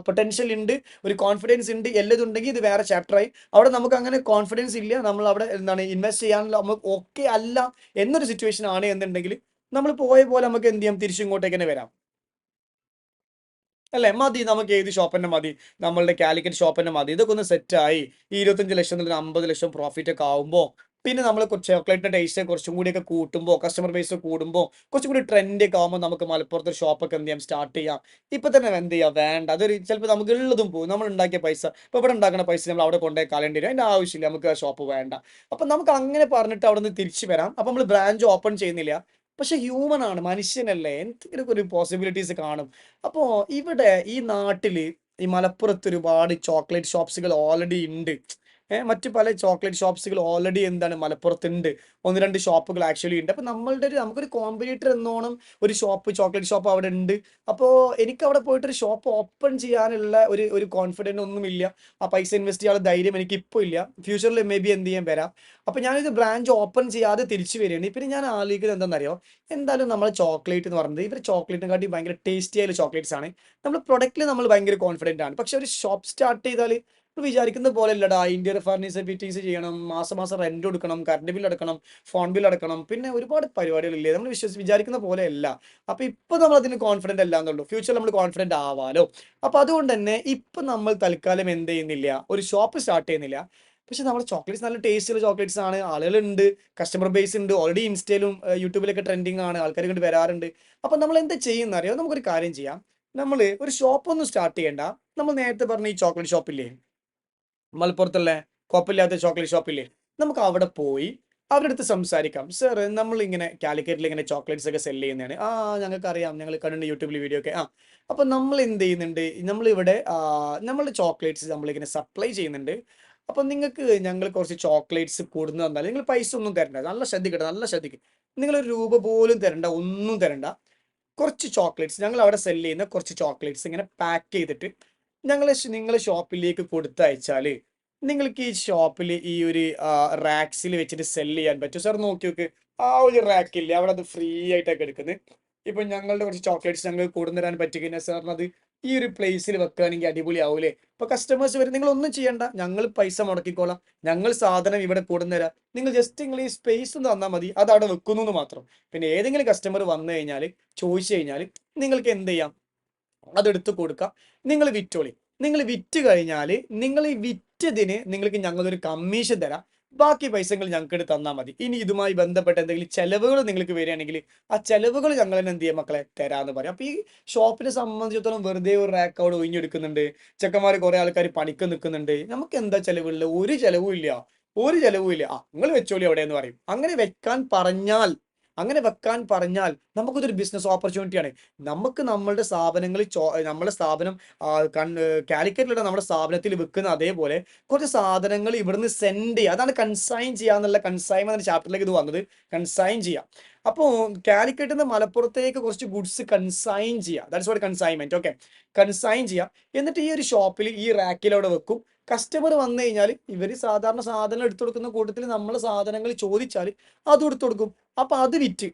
പൊട്ടൻഷ്യൽ ഉണ്ട്, ഒരു കോൺഫിഡൻസ് ഉണ്ട്, എല്ലാം ഉണ്ടെങ്കിൽ ഇത് വേറെ ചാപ്റ്ററായി. അവിടെ നമുക്ക് അങ്ങനെ കോൺഫിഡൻസ് ഇല്ല, നമ്മൾ അവിടെ എന്താണ് ഇൻവെസ്റ്റ് ചെയ്യാനുള്ള നമുക്ക് ഓക്കെ അല്ല എന്നൊരു സിറ്റുവേഷൻ ആണ് എന്നുണ്ടെങ്കിൽ, നമ്മൾ പോയ പോലെ നമുക്ക് എന്ത് ചെയ്യാം, തിരിച്ചിങ്ങോട്ടേക്ക് തന്നെ വരാം. അല്ലേ? മതി, നമുക്ക് ഏത് ഷോപ്പ് തന്നെ മതി, നമ്മളുടെ കാലിക്കറ്റ് ഷോപ്പ് തന്നെ മതി. ഇതൊക്കെ ഒന്ന് സെറ്റായി ഈ 25 ലക്ഷം 50 ലക്ഷം പ്രോഫിറ്റ് ഒക്കെ ആവുമ്പോൾ, പിന്നെ നമ്മൾ ചോക്ലേറ്റിന്റെ ടേസ്റ്റ് കുറച്ചും കൂടിയൊക്കെ കൂട്ടുമ്പോൾ, കസ്റ്റമർ ബേസ് കൂടുമ്പോൾ, കുറച്ചും കൂടി ട്രെൻഡ് ഒക്കെ ആകുമ്പോൾ, നമുക്ക് മലപ്പുറത്ത് ഒരു ഷോപ്പൊക്കെ എന്ത് ചെയ്യാം, സ്റ്റാർട്ട് ചെയ്യാം. ഇപ്പൊ തന്നെ എന്ത് ചെയ്യാം, വേണ്ട, അതൊരു ചിലപ്പോൾ നമുക്ക് ഉള്ളതും പോകും. നമ്മൾ ഉണ്ടാക്കിയ പൈസ, ഇപ്പൊ ഇവിടെ ഉണ്ടാക്കുന്ന പൈസ നമ്മൾ അവിടെ കൊണ്ടുപോയി കളയേണ്ടി വരും, അതിന്റെ ആവശ്യമില്ല, നമുക്ക് ആ ഷോപ്പ് വേണ്ട. അപ്പൊ നമുക്ക് അങ്ങനെ പറഞ്ഞിട്ട് അവിടെ നിന്ന് തിരിച്ചു വരാം. അപ്പൊ നമ്മൾ ബ്രാഞ്ച് ഓപ്പൺ ചെയ്യുന്നില്ല, പക്ഷെ ഹ്യൂമൻ ആണ്, മനുഷ്യനല്ലേ, എന്തെങ്കിലും ഒരു പോസിബിലിറ്റീസ് കാണും. അപ്പോ ഇവിടെ ഈ നാട്ടില്, ഈ മലപ്പുറത്ത് ഒരുപാട് ചോക്ലേറ്റ് ഷോപ്സുകൾ ഓൾറെഡി ഉണ്ട്. മറ്റു പല ചോക്ലേറ്റ് ഷോപ്സുകൾ ഓൾറെഡി എന്താണ് മലപ്പുറത്തുണ്ട്, ഒന്ന് രണ്ട് ഷോപ്പുകൾ ആക്ച്വലി ഉണ്ട്. അപ്പൊ നമുക്കൊരു കോമ്പറ്റീറ്റർ എന്നോണം ഒരു ഷോപ്പ്, ചോക്ലേറ്റ് ഷോപ്പ് അവിടെ ഉണ്ട്. അപ്പോൾ എനിക്ക് അവിടെ പോയിട്ട് ഒരു ഷോപ്പ് ഓപ്പൺ ചെയ്യാനുള്ള ഒരു കോൺഫിഡൻസ് ഒന്നുമില്ല, ആ പൈസ ഇൻവെസ്റ്റ് ചെയ്യാനുള്ള ധൈര്യം എനിക്ക് ഇപ്പോൾ ഇല്ല. ഫ്യൂച്ചറിൽ മേ ബി എന്ത് ചെയ്യാൻ വരാം. അപ്പൊ ഞാനിത് ബ്രാഞ്ച് ഓപ്പൺ ചെയ്യാതെ തിരിച്ചു വരികയാണ്. പിന്നെ ഞാൻ ആലോചിക്കുന്നത് എന്താണെന്നറിയോ, എന്തായാലും നമ്മൾ ചോക്ലേറ്റ് എന്ന് പറയുന്നത്, ഇവർ ചോക്ലേറ്റിനെ കാട്ടി ഭയങ്കര ടേസ്റ്റി ആയ ചോക്ലേറ്റ്സ് ആണ്. നമ്മൾ പ്രൊഡക്റ്റിൽ നമ്മൾ ഭയങ്കര കോൺഫിഡൻ്റ് ആണ്. പക്ഷെ ഒരു ഷോപ്പ് സ്റ്റാർട്ട് ചെയ്താൽ വിചാരിക്കുന്ന പോലെ അല്ലടാ, ഇന്റീരിയർ ഫർണിച്ചർ ഫിറ്റിങ്സ് ചെയ്യണം, മാസം മാസം റെന്റ് കൊടുക്കണം, കറണ്ട് ബിൽ അടക്കണം, ഫോൺ ബിൽ അടക്കണം, പിന്നെ ഒരുപാട് പരിപാടികളില്ലേ, നമ്മൾ വിചാരിക്കുന്ന പോലെ അല്ല. അപ്പൊ ഇപ്പൊ നമ്മൾ അതിന് കോൺഫിഡന്റ് അല്ല എന്നുള്ളൂ, ഫ്യൂച്ചറിൽ നമ്മൾ കോൺഫിഡന്റ് ആവാലോ. അപ്പൊ അതുകൊണ്ട് തന്നെ ഇപ്പൊ നമ്മൾ തൽക്കാലം എന്ത് ചെയ്യുന്നില്ല, ഒരു ഷോപ്പ് സ്റ്റാർട്ട് ചെയ്യുന്നില്ല. പക്ഷെ നമ്മുടെ ചോക്ലേറ്റ്സ് നല്ല ടേസ്റ്റുള്ള ചോക്ലേറ്റ്സ് ആണ്, ആളുകളുണ്ട്, കസ്റ്റമർ ബേസ് ഉണ്ട്, ഓൾറെഡി ഇൻസ്റ്റയിലും യൂട്യൂബിലൊക്കെ ട്രെൻഡിങ് ആണ്, ആൾക്കാർ കൊണ്ട് വരാറുണ്ട്. അപ്പൊ നമ്മൾ എന്താ ചെയ്യുന്ന അറിയോ, നമുക്കൊരു കാര്യം ചെയ്യാം. നമ്മൾ ഒരു ഷോപ്പ് ഒന്നും സ്റ്റാർട്ട് ചെയ്യണ്ട, നമ്മൾ നേരത്തെ പറഞ്ഞ ഈ ചോക്ലേറ്റ് ഷോപ്പില്ലേ മലപ്പുറത്തുള്ള, കുഴപ്പമില്ലാത്ത ചോക്ലേറ്റ് ഷോപ്പില്ലേ, നമുക്ക് അവിടെ പോയി അവരുടെ അടുത്ത് സംസാരിക്കാം. സർ, നമ്മൾ ഇങ്ങനെ കാലിക്കറ്റിൽ ഇങ്ങനെ ചോക്ലേറ്റ്സ് ഒക്കെ സെല് ചെയ്യുന്നതാണ്. ഞങ്ങൾക്ക് അറിയാം, ഞങ്ങൾ കണ്ടിട്ടുണ്ട് യൂട്യൂബിൽ വീഡിയോ ഒക്കെ. അപ്പൊ നമ്മൾ എന്ത് ചെയ്യുന്നുണ്ട്, നമ്മളിവിടെ നമ്മളുടെ ചോക്ലേറ്റ്സ് നമ്മളിങ്ങനെ സപ്ലൈ ചെയ്യുന്നുണ്ട്. അപ്പൊ നിങ്ങൾക്ക് ഞങ്ങൾ കുറച്ച് ചോക്ലേറ്റ്സ് കൊടുന്നു തന്നാൽ, നിങ്ങൾ പൈസ ഒന്നും തരണ്ട, നല്ല ശ്രദ്ധിക്കട്ടെ, നല്ല ശ്രദ്ധിക്കും, നിങ്ങൾ ഒരു രൂപ പോലും തരണ്ട, ഒന്നും തരണ്ട. കുറച്ച് ചോക്ലേറ്റ്സ് ഞങ്ങൾ അവിടെ സെല് ചെയ്യുന്ന കുറച്ച് ചോക്ലേറ്റ്സ് ഇങ്ങനെ പാക്ക് ചെയ്തിട്ട് ഞങ്ങൾ നിങ്ങളെ ഷോപ്പിലേക്ക് കൊടുത്തയച്ചാൽ, നിങ്ങൾക്ക് ഈ ഷോപ്പിൽ ഈ ഒരു റാക്സിൽ വെച്ചിട്ട് സെല് ചെയ്യാൻ പറ്റും. സാർ നോക്കി നോക്ക്, ആ ഒരു റാക്കില്ലേ അവിടെ, അത് ഫ്രീ ആയിട്ടൊക്കെ എടുക്കുന്നത്. ഇപ്പൊ ഞങ്ങളുടെ കുറച്ച് ചോക്ലേറ്റ്സ് ഞങ്ങൾ കൊണ്ടുതരാൻ പറ്റിക്കഴിഞ്ഞാൽ സാറിന് അത് ഈ ഒരു പ്ലേസിൽ വെക്കുകയാണെങ്കിൽ അടിപൊളി ആവൂലേ. ഇപ്പൊ കസ്റ്റമേഴ്സ് വരും, നിങ്ങൾ ഒന്നും ചെയ്യണ്ട, ഞങ്ങൾ പൈസ മുടക്കിക്കോളാം, ഞങ്ങൾ സാധനം ഇവിടെ കൊണ്ടുതരാം, നിങ്ങൾ ജസ്റ്റ് നിങ്ങൾ ഈ സ്പേസ് ഒന്ന് തന്നാൽ മതി, അത് അവിടെ വെക്കുന്നു എന്ന് മാത്രം. പിന്നെ ഏതെങ്കിലും കസ്റ്റമർ വന്നു കഴിഞ്ഞാൽ, ചോദിച്ചു കഴിഞ്ഞാൽ, നിങ്ങൾക്ക് എന്ത് ചെയ്യാം, അതെടുത്ത് കൊടുക്കാം, നിങ്ങൾ വിറ്റോളി. നിങ്ങൾ വിറ്റ് കഴിഞ്ഞാൽ, നിങ്ങൾ ഈ വിറ്റതിന് നിങ്ങൾക്ക് ഞങ്ങളൊരു കമ്മീഷൻ തരാം, ബാക്കി പൈസകൾ ഞങ്ങൾക്ക് എടുത്ത് തന്നാൽ മതി. ഇനി ഇതുമായി ബന്ധപ്പെട്ട എന്തെങ്കിലും ചെലവുകൾ നിങ്ങൾക്ക് വരികയാണെങ്കിൽ, ആ ചെലവുകൾ ഞങ്ങൾ തന്നെ എന്ത് ചെയ്യാം മക്കളെ, തരാമെന്ന് പറയാം. അപ്പൊ ഈ ഷോപ്പിനെ സംബന്ധിച്ചിടത്തോളം വെറുതെ ഒരു റാക്ക് അവിടെ ഒഴിഞ്ഞെടുക്കുന്നുണ്ട്, ചെക്കന്മാർ കുറെ ആൾക്കാർ പണിക്ക് നിൽക്കുന്നുണ്ട്, നമുക്ക് എന്താ ചെലവുള്ള, ഒരു ചെലവും ഇല്ല, ഒരു ചെലവും ഇല്ല. നിങ്ങൾ വെച്ചോളി അവിടെ എന്ന് പറയും. അങ്ങനെ വെക്കാൻ പറഞ്ഞാൽ നമുക്കിതൊരു ബിസിനസ് ഓപ്പർച്യൂണിറ്റിയാണ്. നമുക്ക് നമ്മളുടെ സ്ഥാപനങ്ങൾ, നമ്മുടെ സ്ഥാപനം കാലിക്കറ്റിലുള്ള നമ്മുടെ സ്ഥാപനത്തിൽ വെക്കുന്ന അതേപോലെ കുറച്ച് സാധനങ്ങൾ ഇവിടുന്ന് സെൻഡ് ചെയ്യുക, അതാണ് കൺസൈൻ ചെയ്യാന്നുള്ള, കൺസൈൻമെന്റ് എന്ന ചാപ്റ്ററിലേക്ക് ഇത് വന്നത്, കൺസൈൻ ചെയ്യാം. അപ്പോൾ കാലിക്കറ്റിൽ നിന്ന് മലപ്പുറത്തേക്ക് കുറച്ച് ഗുഡ്സ് കൺസൈൻ ചെയ്യുക, that's what consignment. Okay, consign ചെയ്യാം. എന്നിട്ട് ഈ ഒരു ഷോപ്പിൽ ഈ റാക്കിൽ അവിടെ വെക്കും. കസ്റ്റമർ വന്നു കഴിഞ്ഞാൽ, ഇവർ സാധാരണ സാധനം എടുത്തു കൊടുക്കുന്ന കൂട്ടത്തിൽ നമ്മളെ സാധനങ്ങൾ ചോദിച്ചാൽ അത് എടുത്തു കൊടുക്കും. അപ്പൊ അത്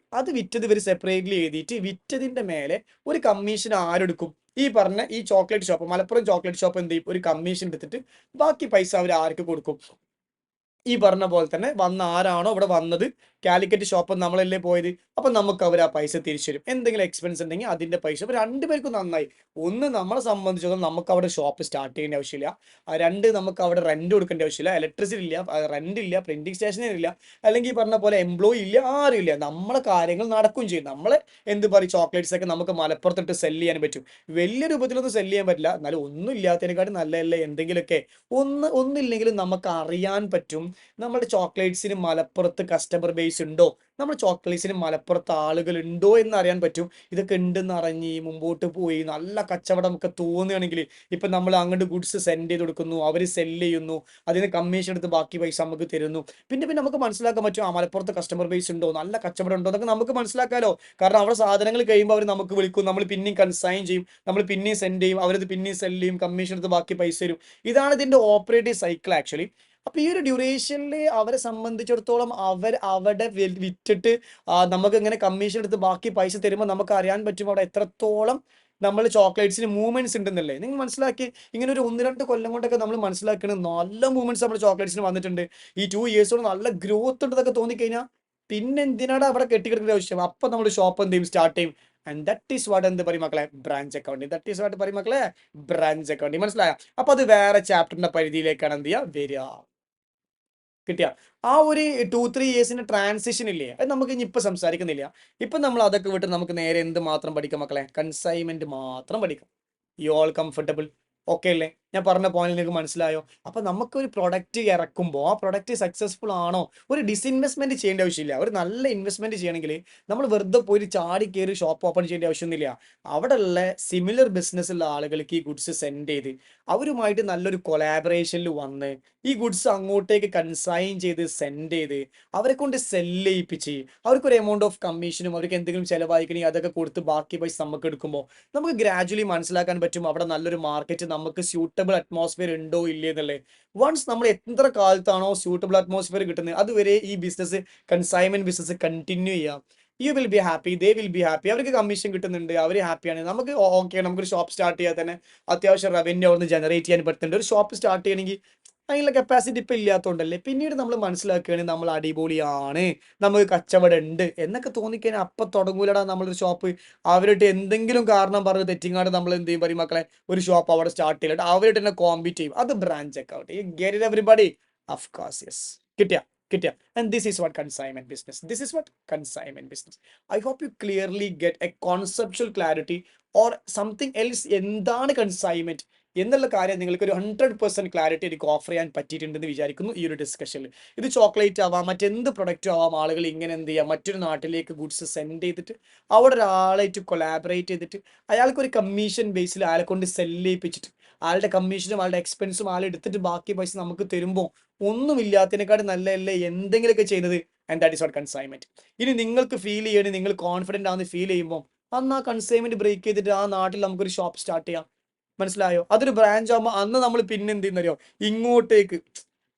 വിറ്റത് ഇവർ സെപ്പറേറ്റ്ലി എഴുതിയിട്ട്, വിറ്റതിന്റെ മേലെ ഒരു കമ്മീഷൻ ആരെടുക്കും, ഈ പറഞ്ഞ ഈ chocolate shop, Malappuram chocolate shop എന്ത് ചെയ്യും, ഒരു കമ്മീഷൻ എടുത്തിട്ട് ബാക്കി പൈസ അവർ ആർക്ക് കൊടുക്കും? ഈ പറഞ്ഞ പോലെ തന്നെ വന്ന ആരാണോ ഇവിടെ വന്നത്, കാലിക്കറ്റ് ഷോപ്പ് നമ്മളല്ലേ പോയത്, അപ്പൊ നമുക്ക് അവർ ആ പൈസ തിരിച്ചു തരും. എന്തെങ്കിലും എക്സ്പെൻസ് ഉണ്ടെങ്കിൽ അതിന്റെ പൈസ. അപ്പൊ രണ്ടുപേർക്കും നന്നായി. ഒന്ന്, നമ്മളെ സംബന്ധിച്ചിടത്തോളം നമുക്ക് അവിടെ ഷോപ്പ് സ്റ്റാർട്ട് ചെയ്യേണ്ട ആവശ്യമില്ല. രണ്ട്, നമുക്ക് അവിടെ റെന്റ് കൊടുക്കേണ്ട ആവശ്യമില്ല, ഇലക്ട്രിസിറ്റി ഇല്ല, റെന്റ് ഇല്ല, പ്രിന്റിംഗ് സ്റ്റേഷനറി ഇല്ല, അല്ലെങ്കിൽ ഈ പറഞ്ഞ പോലെ എംപ്ലോയി ഇല്ല, ആരും ഇല്ല. നമ്മളെ കാര്യങ്ങൾ നടക്കുകയും ചെയ്യും. നമ്മളെ എന്ത് പറയും, ചോക്ലേറ്റ്സ് ഒക്കെ നമുക്ക് മലപ്പുറത്തിട്ട് സെല് ചെയ്യാൻ പറ്റും. വലിയ രൂപത്തിലൊന്നും സെല് ചെയ്യാൻ പറ്റില്ല, എന്നാലും ഒന്നും ഇല്ലാത്തതിനെക്കാട്ടും നല്ലതല്ലേ എന്തെങ്കിലുമൊക്കെ. ഒന്നില്ലെങ്കിലും നമുക്ക് അറിയാൻ പറ്റും നമ്മുടെ ചോക്ലേറ്റ്സിന് മലപ്പുറത്ത് കസ്റ്റമർ ബേസ് ഉണ്ടോ, നമ്മുടെ ചോക്ലേറ്റ്സിന് മലപ്പുറത്ത് ആളുകൾ ഉണ്ടോ എന്ന് അറിയാൻ പറ്റും. ഇതൊക്കെ ഉണ്ടെന്ന് അറിഞ്ഞ് മുമ്പോട്ട് പോയി നല്ല കച്ചവടം ഒക്കെ തോന്നുകയാണെങ്കിൽ, ഇപ്പം നമ്മൾ അങ്ങോട്ട് ഗുഡ്സ് സെൻഡ് ചെയ്ത് കൊടുക്കുന്നു, അവർ സെല് ചെയ്യുന്നു, അതിന് കമ്മീഷൻ എടുത്ത് ബാക്കി പൈസ നമുക്ക് തരുന്നു. പിന്നെ നമുക്ക് മനസ്സിലാക്കാൻ പറ്റും ആ മലപ്പുറത്ത് കസ്റ്റമർ ബേസ് ഉണ്ടോ, നല്ല കച്ചവടം ഉണ്ടോ എന്നൊക്കെ നമുക്ക് മനസ്സിലാക്കാലോ. കാരണം അവിടെ സാധനങ്ങൾ കഴിയുമ്പോൾ അവർ നമുക്ക് വിളിക്കും, നമ്മൾ പിന്നെയും കൺസൈൻ ചെയ്യും, നമ്മൾ പിന്നെയും സെൻഡ് ചെയ്യും, അവരത് പിന്നെയും സെല് ചെയ്യും, കമ്മീഷൻ എടുത്ത് ബാക്കി പൈസ തരും. ഇതാണ് ഇതിന്റെ ഓപ്പറേറ്റീവ് സൈക്കിൾ ആക്ച്വലി. അപ്പൊ ഈ ഒരു ഡ്യൂറേഷനിൽ അവരെ സംബന്ധിച്ചിടത്തോളം അവർ അവിടെ വിറ്റിട്ട് നമുക്ക് ഇങ്ങനെ കമ്മീഷൻ എടുത്ത് ബാക്കി പൈസ തരുമ്പോൾ നമുക്ക് അറിയാൻ പറ്റും അവിടെ എത്രത്തോളം നമ്മൾ ചോക്ലേറ്റ്സിന് മൂവ്മെന്റ്സ് ഉണ്ടെന്നല്ലേ. നിങ്ങൾ മനസ്സിലാക്കി, ഇങ്ങനെ ഒരു 1-2 കൊല്ലം കൊണ്ടൊക്കെ നമ്മൾ മനസ്സിലാക്കുന്നത് നല്ല മൂവ്മെന്റ്സ് നമ്മുടെ ചോക്ലേറ്റ്സിന് വന്നിട്ടുണ്ട്. ഈ 2 years കൊണ്ട് നല്ല ഗ്രോത്ത് ഉണ്ടെന്നൊക്കെ തോന്നിക്കഴിഞ്ഞാൽ പിന്നെ എന്തിനാണ് അവിടെ കെട്ടിക്കിടക്കേണ്ട ആവശ്യം? അപ്പൊ നമ്മൾ ഷോപ്പ് എന്ത് ചെയ്യും, സ്റ്റാർട്ട് ചെയ്യും. ആൻഡ് ദറ്റ് ഈസ് വാട്ട് എന്ത് പറയും മക്കളെ, branch accounting. That is what പറയും മക്കളെ, ബ്രാഞ്ച് അക്കൗണ്ടിങ്. മനസ്സിലായോ? അപ്പൊ അത് വേറെ ചാപ്റ്ററിന്റെ പരിധിയിലേക്കാണ് എന്ത് ചെയ്യുക, വരിക. കിട്ടിയ ആ ഒരു 2-3 yearsന്റെ ട്രാൻസിഷൻ ഇല്ലേ, അത് നമുക്ക് ഇനി ഇപ്പൊ സംസാരിക്കുന്നില്ല. ഇപ്പൊ നമ്മൾ അതൊക്കെ വിട്ട് നമുക്ക് നേരെ എന്ത് മാത്രം പഠിക്കാം മക്കളെ, കൺസൈൻമെന്റ് മാത്രം പഠിക്കാം. You all comfortable? ഓക്കെ അല്ലേ? ഞാൻ പറഞ്ഞ പോയിന്റ് നിങ്ങൾക്ക് മനസ്സിലായോ? അപ്പൊ നമുക്ക് ഒരു പ്രൊഡക്റ്റ് ഇറക്കുമ്പോൾ ആ പ്രൊഡക്റ്റ് സക്സസ്ഫുൾ ആണോ, ഒരു ഡിസ്ഇൻവെസ്റ്റ്മെന്റ് ചെയ്യേണ്ട ആവശ്യമില്ല. ഒരു നല്ല ഇൻവെസ്റ്റ്മെന്റ് ചെയ്യണമെങ്കിൽ നമ്മൾ വെറുതെ പോയി ചാടി കയറി ഷോപ്പ് ഓപ്പൺ ചെയ്യേണ്ട ആവശ്യമൊന്നുമില്ല. അവിടെ ഉള്ള സിമിലർ ബിസിനസ് ഉള്ള ആളുകൾക്ക് ഈ ഗുഡ്സ് സെൻഡ് ചെയ്ത് അവരുമായിട്ട് നല്ലൊരു കൊളാബറേഷനിൽ വന്ന് ഈ ഗുഡ്സ് അങ്ങോട്ടേക്ക് കൺസൈൻ ചെയ്ത് സെൻഡ് ചെയ്ത് അവരെ കൊണ്ട് സെല്ല് ചെയ്യിപ്പിച്ച് അവർക്കൊരു എമൗണ്ട് ഓഫ് കമ്മീഷനും അവർക്ക് എന്തെങ്കിലും ചിലവായിക്കണമെങ്കിൽ അതൊക്കെ കൊടുത്ത് ബാക്കി പൈസ നമുക്ക് എടുക്കുമ്പോൾ നമുക്ക് ഗ്രാജുവലി മനസ്സിലാക്കാൻ പറ്റും അവിടെ നല്ലൊരു മാർക്കറ്റ്, നമുക്ക് സ്യൂട്ടബിൾ അറ്റ്മോസ്ഫിയർ ഉണ്ടോ ഇല്ലേ എന്നുള്ളത്. വൺസ് നമ്മൾ എത്ര കാലത്താണോ സ്യൂട്ടബിൾ അറ്റ്മോസ്ഫിയർ കിട്ടുന്നത് അതുവരെ ഈ ബിസിനസ്, കൺസൈൻമെന്റ് ബിസിനസ് കണ്ടിന്യൂ ചെയ്യാം. You will be happy, they will be happy. അവർക്ക് കമ്മീഷൻ കിട്ടുന്നുണ്ട്, അവർ ഹാപ്പിയാണ്, നമുക്ക് ഓക്കെ, നമുക്കൊരു ഷോപ്പ് സ്റ്റാർട്ട് ചെയ്യാൻ തന്നെ അത്യാവശ്യം റവന്യൂ അവിടെ നിന്ന് ജനറേറ്റ് ചെയ്യാൻ പറ്റുന്നുണ്ട്. ഒരു ഷോപ്പ് സ്റ്റാർട്ട് ചെയ്യണമെങ്കിൽ അതിനുള്ള കപ്പാസിറ്റി ഇപ്പം ഇല്ലാത്തതുകൊണ്ടല്ലേ. പിന്നീട് നമ്മൾ മനസ്സിലാക്കുകയാണെങ്കിൽ നമ്മൾ അടിപൊളിയാണ്, നമുക്ക് കച്ചവടം ഉണ്ട് എന്നൊക്കെ തോന്നിക്കഴിഞ്ഞാൽ അപ്പം തുടങ്ങൂലടാ നമ്മളൊരു ഷോപ്പ്. അവരുടെ എന്തെങ്കിലും കാരണം പറഞ്ഞ് തെറ്റിങ്ങാണ്ട് നമ്മൾ എന്ത് ചെയ്യും പറയും മക്കളെ, ഒരു ഷോപ്പ് അവിടെ സ്റ്റാർട്ട് ചെയ്തിട്ട് അവരുടെ തന്നെ കോമ്പീറ്റ് ചെയ്യും. അത് ബ്രാഞ്ച് അക്കൗണ്ട്. ഈ get it everybody? Of course yes. കിട്ടിയ കിട്ടിയ and this is what consignment business. This is what consignment business. I hope you clearly get a conceptual clarity or something else. എന്താണ് consignment എന്നുള്ള കാര്യം നിങ്ങൾക്ക് ഒരു 100% clarity എനിക്ക് offer ചെയ്യാൻ പറ്റിയിട്ടുണ്ടെന്ന് വിചാരിക്കുന്നു ഈ ഒരു ഡിസ്കഷനിൽ. ഇത് ചോക്ലേറ്റ് ആവാം, മറ്റെന്ത് പ്രൊഡക്റ്റും ആവാം. ആളുകൾ ഇങ്ങനെ എന്ത് ചെയ്യുക, മറ്റൊരു നാട്ടിലേക്ക് ഗുഡ്സ് സെൻഡ് ചെയ്തിട്ട് അവിടെ ഒരാളായിട്ട് കൊളാബറേറ്റ് ചെയ്തിട്ട് അയാൾക്ക് ഒരു കമ്മീഷൻ ബേസിൽ അയാളെ കൊണ്ട് സെല്ല് ചെയ്യിപ്പിച്ചിട്ട് ആളുടെ കമ്മീഷനും ആളുടെ എക്സ്പെൻസും ആൾ എടുത്തിട്ട് ബാക്കി പൈസ നമുക്ക് തരുമ്പോൾ ഒന്നുമില്ലാത്തതിനെക്കാട്ടും നല്ലതല്ലേ എന്തെങ്കിലുമൊക്കെ ചെയ്യുന്നത്. And that is what consignment. ഇനി നിങ്ങൾക്ക് ഫീൽ ചെയ്യണേ, നിങ്ങൾ കോൺഫിഡന്റ് ആണെന്ന് ഫീൽ ചെയ്യുമ്പോൾ അന്ന് ആ കൺസൈൻമെന്റ് ബ്രേക്ക് ചെയ്തിട്ട് ആ നാട്ടിൽ നമുക്കൊരു ഷോപ്പ് സ്റ്റാർട്ട് ചെയ്യാം. മനസ്സിലായോ? അതൊരു ബ്രാഞ്ച് ആകുമ്പോൾ അന്ന് നമ്മൾ പിന്നെ എന്ത് ചെയ്യുന്നറിയോ, ഇങ്ങോട്ടേക്ക്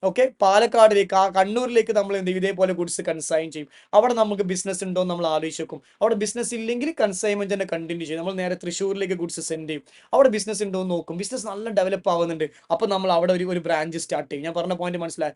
ഓക്കെ പാലക്കാടിലേക്ക്, ആ കണ്ണൂരിലേക്ക് നമ്മൾ എന്ത് ചെയ്യും, ഇതേപോലെ ഗുഡ്സ് കൺസൈൻ ചെയ്യും. അവിടെ നമുക്ക് ബിസിനസ് ഉണ്ടോ എന്ന് നമ്മൾ ആലോചിച്ച് നോക്കും. അവിടെ ബിസിനസ് ഇല്ലെങ്കിൽ കൺസൈൻമെന്റ് തന്നെ കണ്ടിന്യൂ ചെയ്യും. നമ്മൾ നേരെ തൃശ്ശൂരിലേക്ക് ഗുഡ്സ് സെൻഡ് ചെയ്യും. അവിടെ ബിസിനസ് ഉണ്ടോ എന്ന് നോക്കും. ബിസിനസ് നല്ല ഡെവലപ്പ് ആവുന്നുണ്ട്, അപ്പോൾ നമ്മൾ അവിടെ ഒരു ബ്രാഞ്ച് സ്റ്റാർട്ട് ചെയ്യും. ഞാൻ പറഞ്ഞ പോയിന്റ് മനസ്സിലായി?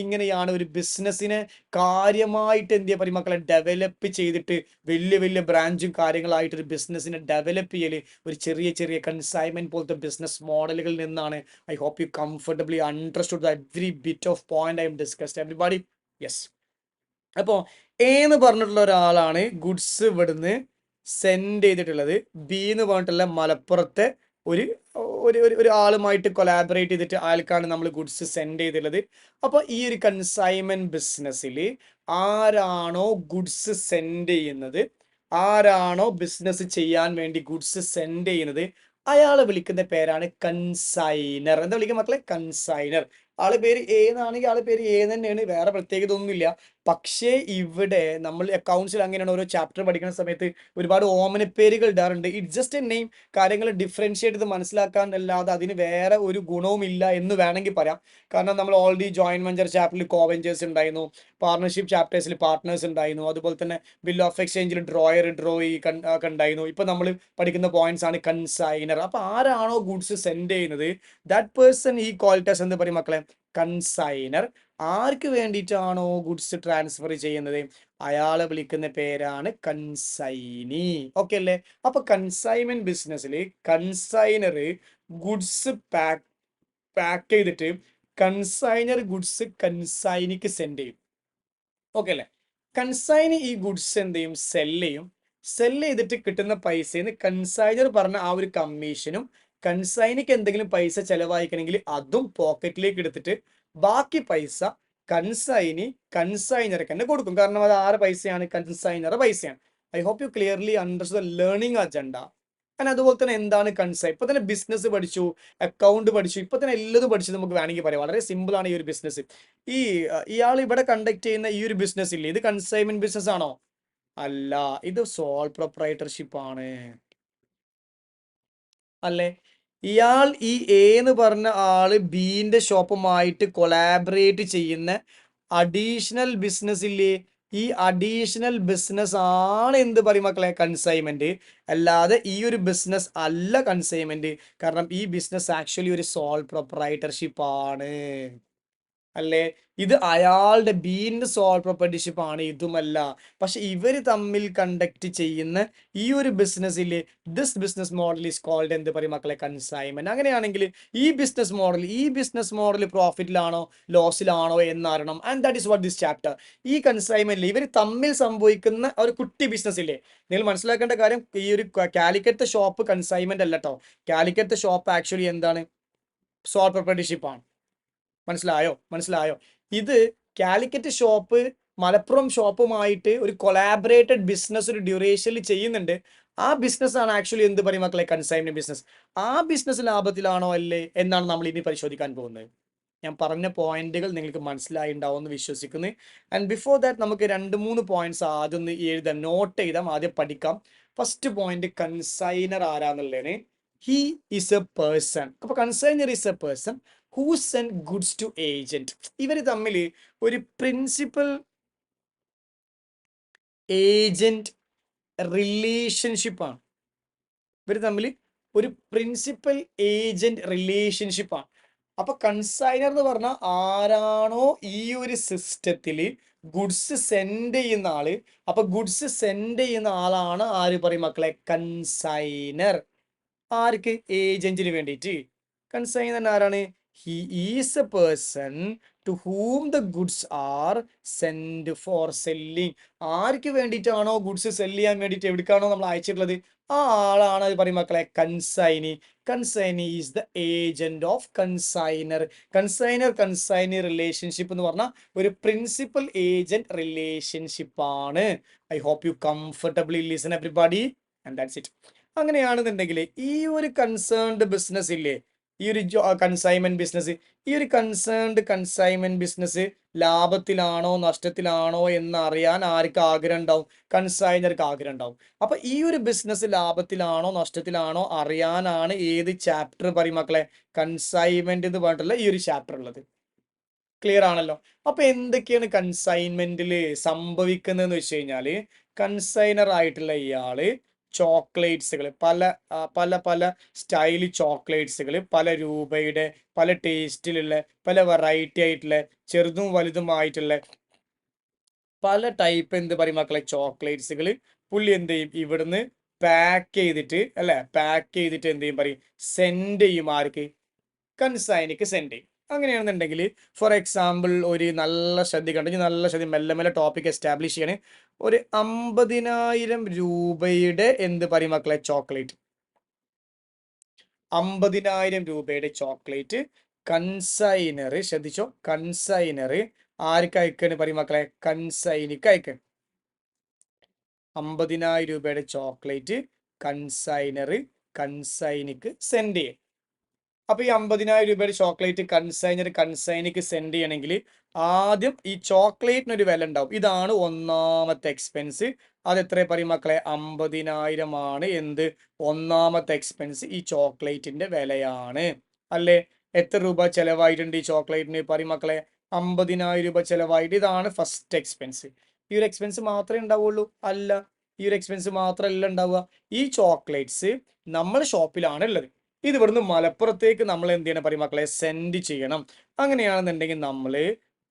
ഇങ്ങനെയാണ് ഒരു ബിസിനസ്സിനെ കാര്യമായിട്ട് എന്ത് ചെയ്യുക പറയും മക്കളെ, ഡെവലപ്പ് ചെയ്തിട്ട് വലിയ വലിയ ബ്രാഞ്ചും കാര്യങ്ങളായിട്ട് ഒരു ബിസിനസ്സിനെ ഡെവലപ്പ് ചെയ്യൽ ഒരു ചെറിയ ചെറിയ കൺസൈൻമെന്റ് പോലത്തെ ബിസിനസ് മോഡലുകളിൽ നിന്നാണ്. I hope you comfortably understood every bit of point I have discussed. Everybody? Yes. അപ്പോൾ എ എന്ന് പറഞ്ഞിട്ടുള്ള ഒരാളാണ് ഗുഡ്സ് ഇവിടുന്ന് സെൻഡ് ചെയ്തിട്ടുള്ളത്. ബി എന്ന് പറഞ്ഞിട്ടുള്ള മലപ്പുറത്തെ ഒരു ഒരു ആളുമായിട്ട് കൊലാബറേറ്റ് ചെയ്തിട്ട് അയാൾക്കാണ് നമ്മൾ ഗുഡ്സ് സെൻഡ് ചെയ്തിട്ടുള്ളത്. അപ്പോൾ ഈ ഒരു കൺസൈൻമെന്റ് ബിസിനസ്സിൽ ആരാണോ ഗുഡ്സ് സെൻഡ് ചെയ്യുന്നത്, ആരാണോ ബിസിനസ് ചെയ്യാൻ വേണ്ടി ഗുഡ്സ് സെൻഡ് ചെയ്യുന്നത്, അയാളെ വിളിക്കുന്ന പേരാണ് കൺസൈനർ. എന്താ വിളിക്കുക മക്കളെ? കൺസൈനർ. ആളെ പേര് എ എന്നാണെങ്കിൽ ആളെ പേര് എ തന്നെയാണ്, വേറെ പ്രത്യേകത ഒന്നുമില്ല. പക്ഷേ ഇവിടെ നമ്മൾ അക്കൗണ്ട്സിൽ അങ്ങനെയാണ് ഓരോ ചാപ്റ്റർ പഠിക്കുന്ന സമയത്ത് ഒരുപാട് ഓമനപ്പേരുകൾ ഇടാറുണ്ട്. It just A name. കാര്യങ്ങൾ ഡിഫറൻഷിയേറ്റ് ചെയ്ത് മനസ്സിലാക്കാൻ അല്ലാതെ അതിന് വേറെ ഒരു ഗുണവും ഇല്ല എന്ന് വേണമെങ്കിൽ പറയാം. കാരണം നമ്മൾ ഓൾറെഡി ജോയിന്റ് വെഞ്ചർ ചാപ്റ്ററിൽ കോവെഞ്ചേഴ്സ് ഉണ്ടായിരുന്നു, പാർട്ണർഷിപ്പ് ചാപ്റ്റേഴ്സിൽ പാർട്ട്നേഴ്സ് ഉണ്ടായിരുന്നു, അതുപോലെ തന്നെ ബിൽ ഓഫ് എക്സ്ചേഞ്ചിൽ ഡ്രോയി ഒക്കെ ഉണ്ടായിരുന്നു. ഇപ്പൊ നമ്മൾ പഠിക്കുന്ന പോയിന്റ്സ് ആണ് കൺസൈനർ. അപ്പൊ ആരാണോ ഗുഡ്സ് സെൻഡ് ചെയ്യുന്നത്, ദാറ്റ് പേഴ്സൺ ഈ ക്വാളിറ്റീസ് എന്ത് പറയും മക്കളെ? കൺസൈനർ. ആർക്ക് വേണ്ടിയിട്ടാണോ ഗുഡ്സ് ട്രാൻസ്ഫർ ചെയ്യുന്നത്, അയാളെ വിളിക്കുന്ന പേരാണ് കൺസൈനി. ഓക്കെ അല്ലേ? അപ്പൊ കൺസൈൻമെന്റ് ബിസിനസ്സിൽ കൺസൈനർ ഗുഡ്സ് പാക്ക് ചെയ്തിട്ട് കൺസൈനർ ഗുഡ്സ് കൺസൈനിക്ക് സെൻഡ് ചെയ്യും. ഓക്കെ അല്ലേ? കൺസൈനി ഈ ഗുഡ്സ് എന്ത് ചെയ്യും? സെല്ല് ചെയ്യും. സെല്ല് ചെയ്തിട്ട് കിട്ടുന്ന പൈസയിൽ നിന്ന് കൺസൈനർ പറഞ്ഞ ആ ഒരു കമ്മീഷനും, കൺസൈനിക്ക് എന്തെങ്കിലും പൈസ ചെലവായിക്കണമെങ്കിൽ അതും പോക്കറ്റിലേക്ക് എടുത്തിട്ട് ബാക്കി പൈസ കൺസൈനർക്ക് തന്നെ കൊടുക്കും. കാരണം അത് ആരുടെ പൈസയാണ്? കൺസൈനറുടെ പൈസയാണ്. I hope you clearly understood the learning agenda. കാരണം അതുപോലെ തന്നെ എന്താണ് കൺസൈൻ? ഇപ്പൊ തന്നെ ബിസിനസ് പഠിച്ചു, അക്കൗണ്ട് പഠിച്ചു, ഇപ്പൊ തന്നെ എല്ലതും പഠിച്ചു നമുക്ക് വേണമെങ്കിൽ പറയാം. വളരെ സിമ്പിൾ ആണ് ഈ ഒരു ബിസിനസ്. ഈ ഇയാൾ ഇവിടെ കണ്ടക്ട് ചെയ്യുന്ന ഈ ഒരു ബിസിനസ് ഇല്ലേ, ഇത് കൺസൈൻമെന്റ് ബിസിനസ് ആണോ? അല്ല, ഇത് സോൾ പ്രൊപ്രൈറ്റർഷിപ്പ് ആണ്. അല്ലേ? ഇയാൾ ഈ എ എന്ന് പറഞ്ഞ ആള് ബിന്റെ ഷോപ്പുമായിട്ട് കൊളാബറേറ്റ് ചെയ്യുന്ന അഡീഷണൽ ബിസിനസ് ഇല്ലേ, ഈ അഡീഷണൽ ബിസിനസ് ആണ് എന്ത് പറയും മക്കളെ? കൺസൈൻമെന്റ്. അല്ലാതെ ഈ ഒരു ബിസിനസ് അല്ല കൺസൈൻമെന്റ്. കാരണം ഈ ബിസിനസ് ആക്ച്വലി ഒരു സോൾ പ്രൊപ്രൈറ്റർഷിപ്പ് ആണ്. അല്ലേ? ഇത് അയാളുടെ ബീന്റെ സോൾ പ്രൊപ്പർട്ടിഷിപ്പ് ആണ്, ഇതുമല്ല. പക്ഷെ ഇവർ തമ്മിൽ കണ്ടക്ട് ചെയ്യുന്ന ഈ ഒരു ബിസിനസ്സിൽ this business model is called എന്ത് പറയും മക്കളെ? കൺസൈൻമെന്റ്. അങ്ങനെയാണെങ്കിൽ ഈ ബിസിനസ് മോഡൽ പ്രോഫിറ്റിലാണോ ലോസിലാണോ എന്നറിയണം. And that is what this chapter. ഈ കൺസൈൻമെന്റിൽ ഇവർ തമ്മിൽ സംഭവിക്കുന്ന ഒരു കുട്ടി ബിസിനസ് ഇല്ലേ, നിങ്ങൾ മനസ്സിലാക്കേണ്ട കാര്യം, ഈ ഒരു കാലിക്കറ്റ് ഷോപ്പ് കൺസൈൻമെന്റ് അല്ല കേട്ടോ. കാലിക്കറ്റ് ഷോപ്പ് ആക്ച്വലി എന്താണ്? സോൾ പ്രൊപ്പർട്ടിഷിപ്പ് ആണ്. മനസ്സിലായോ? ഇത് കാലിക്കറ്റ് ഷോപ്പ് മലപ്പുറം ഷോപ്പുമായിട്ട് ഒരു കൊളാബറേറ്റഡ് ബിസിനസ് ഒരു ഡ്യൂറേഷനിൽ ചെയ്യുന്നുണ്ട്. ആ ബിസിനസ് ആണ് ആക്ച്വലി എന്ത് പറയും മക്കളെ? Consignment business. ആ ബിസിനസ് ലാഭത്തിലാണോ അല്ലേ എന്നാണ് നമ്മൾ ഇനി പരിശോധിക്കാൻ പോകുന്നത്. ഞാൻ പറഞ്ഞ പോയിന്റുകൾ നിങ്ങൾക്ക് മനസ്സിലായി ഉണ്ടാവും എന്ന് വിശ്വസിക്കുന്നു. ആൻഡ് ബിഫോർ ദാറ്റ് നമുക്ക് 2-3 പോയിന്റ്സ് ആദ്യം ഒന്ന് എഴുതാം, നോട്ട് ചെയ്താം, ആദ്യം പഠിക്കാം. ഫസ്റ്റ് പോയിന്റ്, കൺസൈനർ ആരാന്നുള്ളതാണ്. He is a person. അപ്പൊ consignor is a person who send goods to agent. ഇവർ തമ്മിൽ ഒരു പ്രിൻസിപ്പൽ ഏജന്റ് റിലേഷൻഷിപ്പാണ്. ഇവർ തമ്മിൽ ഒരു പ്രിൻസിപ്പൽ ഏജന്റ് റിലേഷൻഷിപ്പാണ്. അപ്പൊ കൺസൈനർ എന്ന് പറഞ്ഞാൽ ആരാണോ ഈ ഒരു സിസ്റ്റത്തിൽ ഗുഡ്സ് സെൻഡ് ചെയ്യുന്ന ആള്, അപ്പൊ ഗുഡ്സ് സെൻഡ് ചെയ്യുന്ന ആളാണ് ആര് പറയും മക്കളെ? കൺസൈനർ. ആർക്ക്? ഏജന്റിന് വേണ്ടിയിട്ട്. കൺസൈനർ ആരാണ്? He is a person to whom the goods are send for selling. ആർക്ക് വേണ്ടിയിട്ടാണോ ഗുഡ്സ് സെല് ചെയ്യാൻ വേണ്ടിയിട്ട് എവിടേക്കാണോ നമ്മൾ അയച്ചിട്ടുള്ളത്, ആ ആളാണ് അത് പറയും മക്കളെ? Consignee. Consignee is the agent of consignor. Consignee relationship എന്ന് പറഞ്ഞാൽ ഒരു പ്രിൻസിപ്പൽ ഏജന്റ് റിലേഷൻഷിപ്പ് ആണ്. I hope you comfortably listen everybody. And that's it. അങ്ങനെയാണെന്നുണ്ടെങ്കിൽ ഈ ഒരു കൺസേൺഡ് ബിസിനസ് ഇല്ലേ, ഈ ഒരു കൺസൈൻമെന്റ് ബിസിനസ്, ഈ ഒരു കൺസൈൻമെന്റ് ബിസിനസ് ലാഭത്തിലാണോ നഷ്ടത്തിലാണോ എന്ന് അറിയാൻ ആർക്ക് ആഗ്രഹം ഉണ്ടാവും? കൺസൈനർക്ക് ആഗ്രഹം ഉണ്ടാവും. അപ്പൊ ഈ ഒരു ബിസിനസ് ലാഭത്തിലാണോ നഷ്ടത്തിലാണോ അറിയാനാണ് ഏത് ചാപ്റ്റർ പറയും മക്കളെ? കൺസൈൻമെന്റ് എന്ന് പറഞ്ഞിട്ടുള്ള ഈ ഒരു ചാപ്റ്റർ ഉള്ളത്. ക്ലിയർ ആണല്ലോ? അപ്പൊ എന്തൊക്കെയാണ് കൺസൈൻമെന്റിൽ സംഭവിക്കുന്നതെന്ന് വെച്ച് കഴിഞ്ഞാല്, കൺസൈനർ ആയിട്ടുള്ള ഇയാള് ചോക്ലേറ്റ്സുകൾ, പല പല സ്റ്റൈൽ ചോക്ലേറ്റ്സുകൾ, പല രൂപയുടെ, പല ടേസ്റ്റിലുള്ള, പല വെറൈറ്റി ആയിട്ടുള്ള, ചെറുതും വലുതുമായിട്ടുള്ള പല ടൈപ്പ് എന്ത് പറയും മക്കളെ? ചോക്ലേറ്റ്സുകൾ പുള്ളി എന്ത് ചെയ്യും? ഇവിടുന്ന് പാക്ക് ചെയ്തിട്ട്, അല്ലെ, പാക്ക് ചെയ്തിട്ട് എന്ത് ചെയ്യും പറയും? സെൻഡ് ചെയ്യും. ആർക്ക്? കൺസൈനിക്ക് സെൻഡ് ചെയ്യും. അങ്ങനെയാണെന്നുണ്ടെങ്കിൽ ഫോർ എക്സാമ്പിൾ ഒരു നല്ല ശ്രദ്ധിക്കേണ്ട, നല്ല ശ്രദ്ധ, മെല്ലെ മെല്ലെ ടോപ്പിക് എസ്റ്റാബ്ലിഷ് ചെയ്യണേ. ഒരു 50,000 രൂപയുടെ എന്ത് പറയും മക്കളെ? ചോക്ലേറ്റ്. 50,000 രൂപയുടെ ചോക്ലേറ്റ് കൺസൈനർ, ശ്രദ്ധിച്ചോ, കൺസൈനർ ആർക്ക് അയക്കാണ് പറയും മക്കളെ? കൺസൈനിക്ക് അയക്കാൻ. 50,000 രൂപയുടെ ചോക്ലേറ്റ് കൺസൈനർ കൺസൈനിക്ക് സെൻഡ് ചെയ്യും. അപ്പോൾ ഈ 50,000 രൂപയുടെ ചോക്ലേറ്റ് കൺസൈനിക്ക് സെൻഡ് ചെയ്യണമെങ്കിൽ ആദ്യം ഈ ചോക്ലേറ്റിന് ഒരു വില ഉണ്ടാവും. ഇതാണ് ഒന്നാമത്തെ എക്സ്പെൻസ്. അത് എത്ര പറയും മക്കളെ? 50,000 ആണ് എന്ത് ഒന്നാമത്തെ എക്സ്പെൻസ്. ഈ ചോക്ലേറ്റിന്റെ വിലയാണ് അല്ലേ? എത്ര രൂപ ചെലവായിട്ടുണ്ട് ഈ ചോക്ലേറ്റിന്? പറയും മക്കളെ. 50,000 രൂപ ചെലവായിട്ട്. ഇതാണ് ഫസ്റ്റ് എക്സ്പെൻസ്. ഈ ഒരു എക്സ്പെൻസ് മാത്രമേ ഉണ്ടാവുള്ളൂ? അല്ല, ഈ ഒരു എക്സ്പെൻസ് മാത്രമല്ല ഉണ്ടാവുക. ഈ ചോക്ലേറ്റ്സ് നമ്മുടെ ഷോപ്പിലാണ് ഉള്ളത്. ഇത് ഇവിടുന്ന് മലപ്പുറത്തേക്ക് നമ്മൾ എന്ത് ചെയ്യണം പറയും മക്കളെ? സെൻഡ് ചെയ്യണം. അങ്ങനെയാണെന്നുണ്ടെങ്കിൽ നമ്മൾ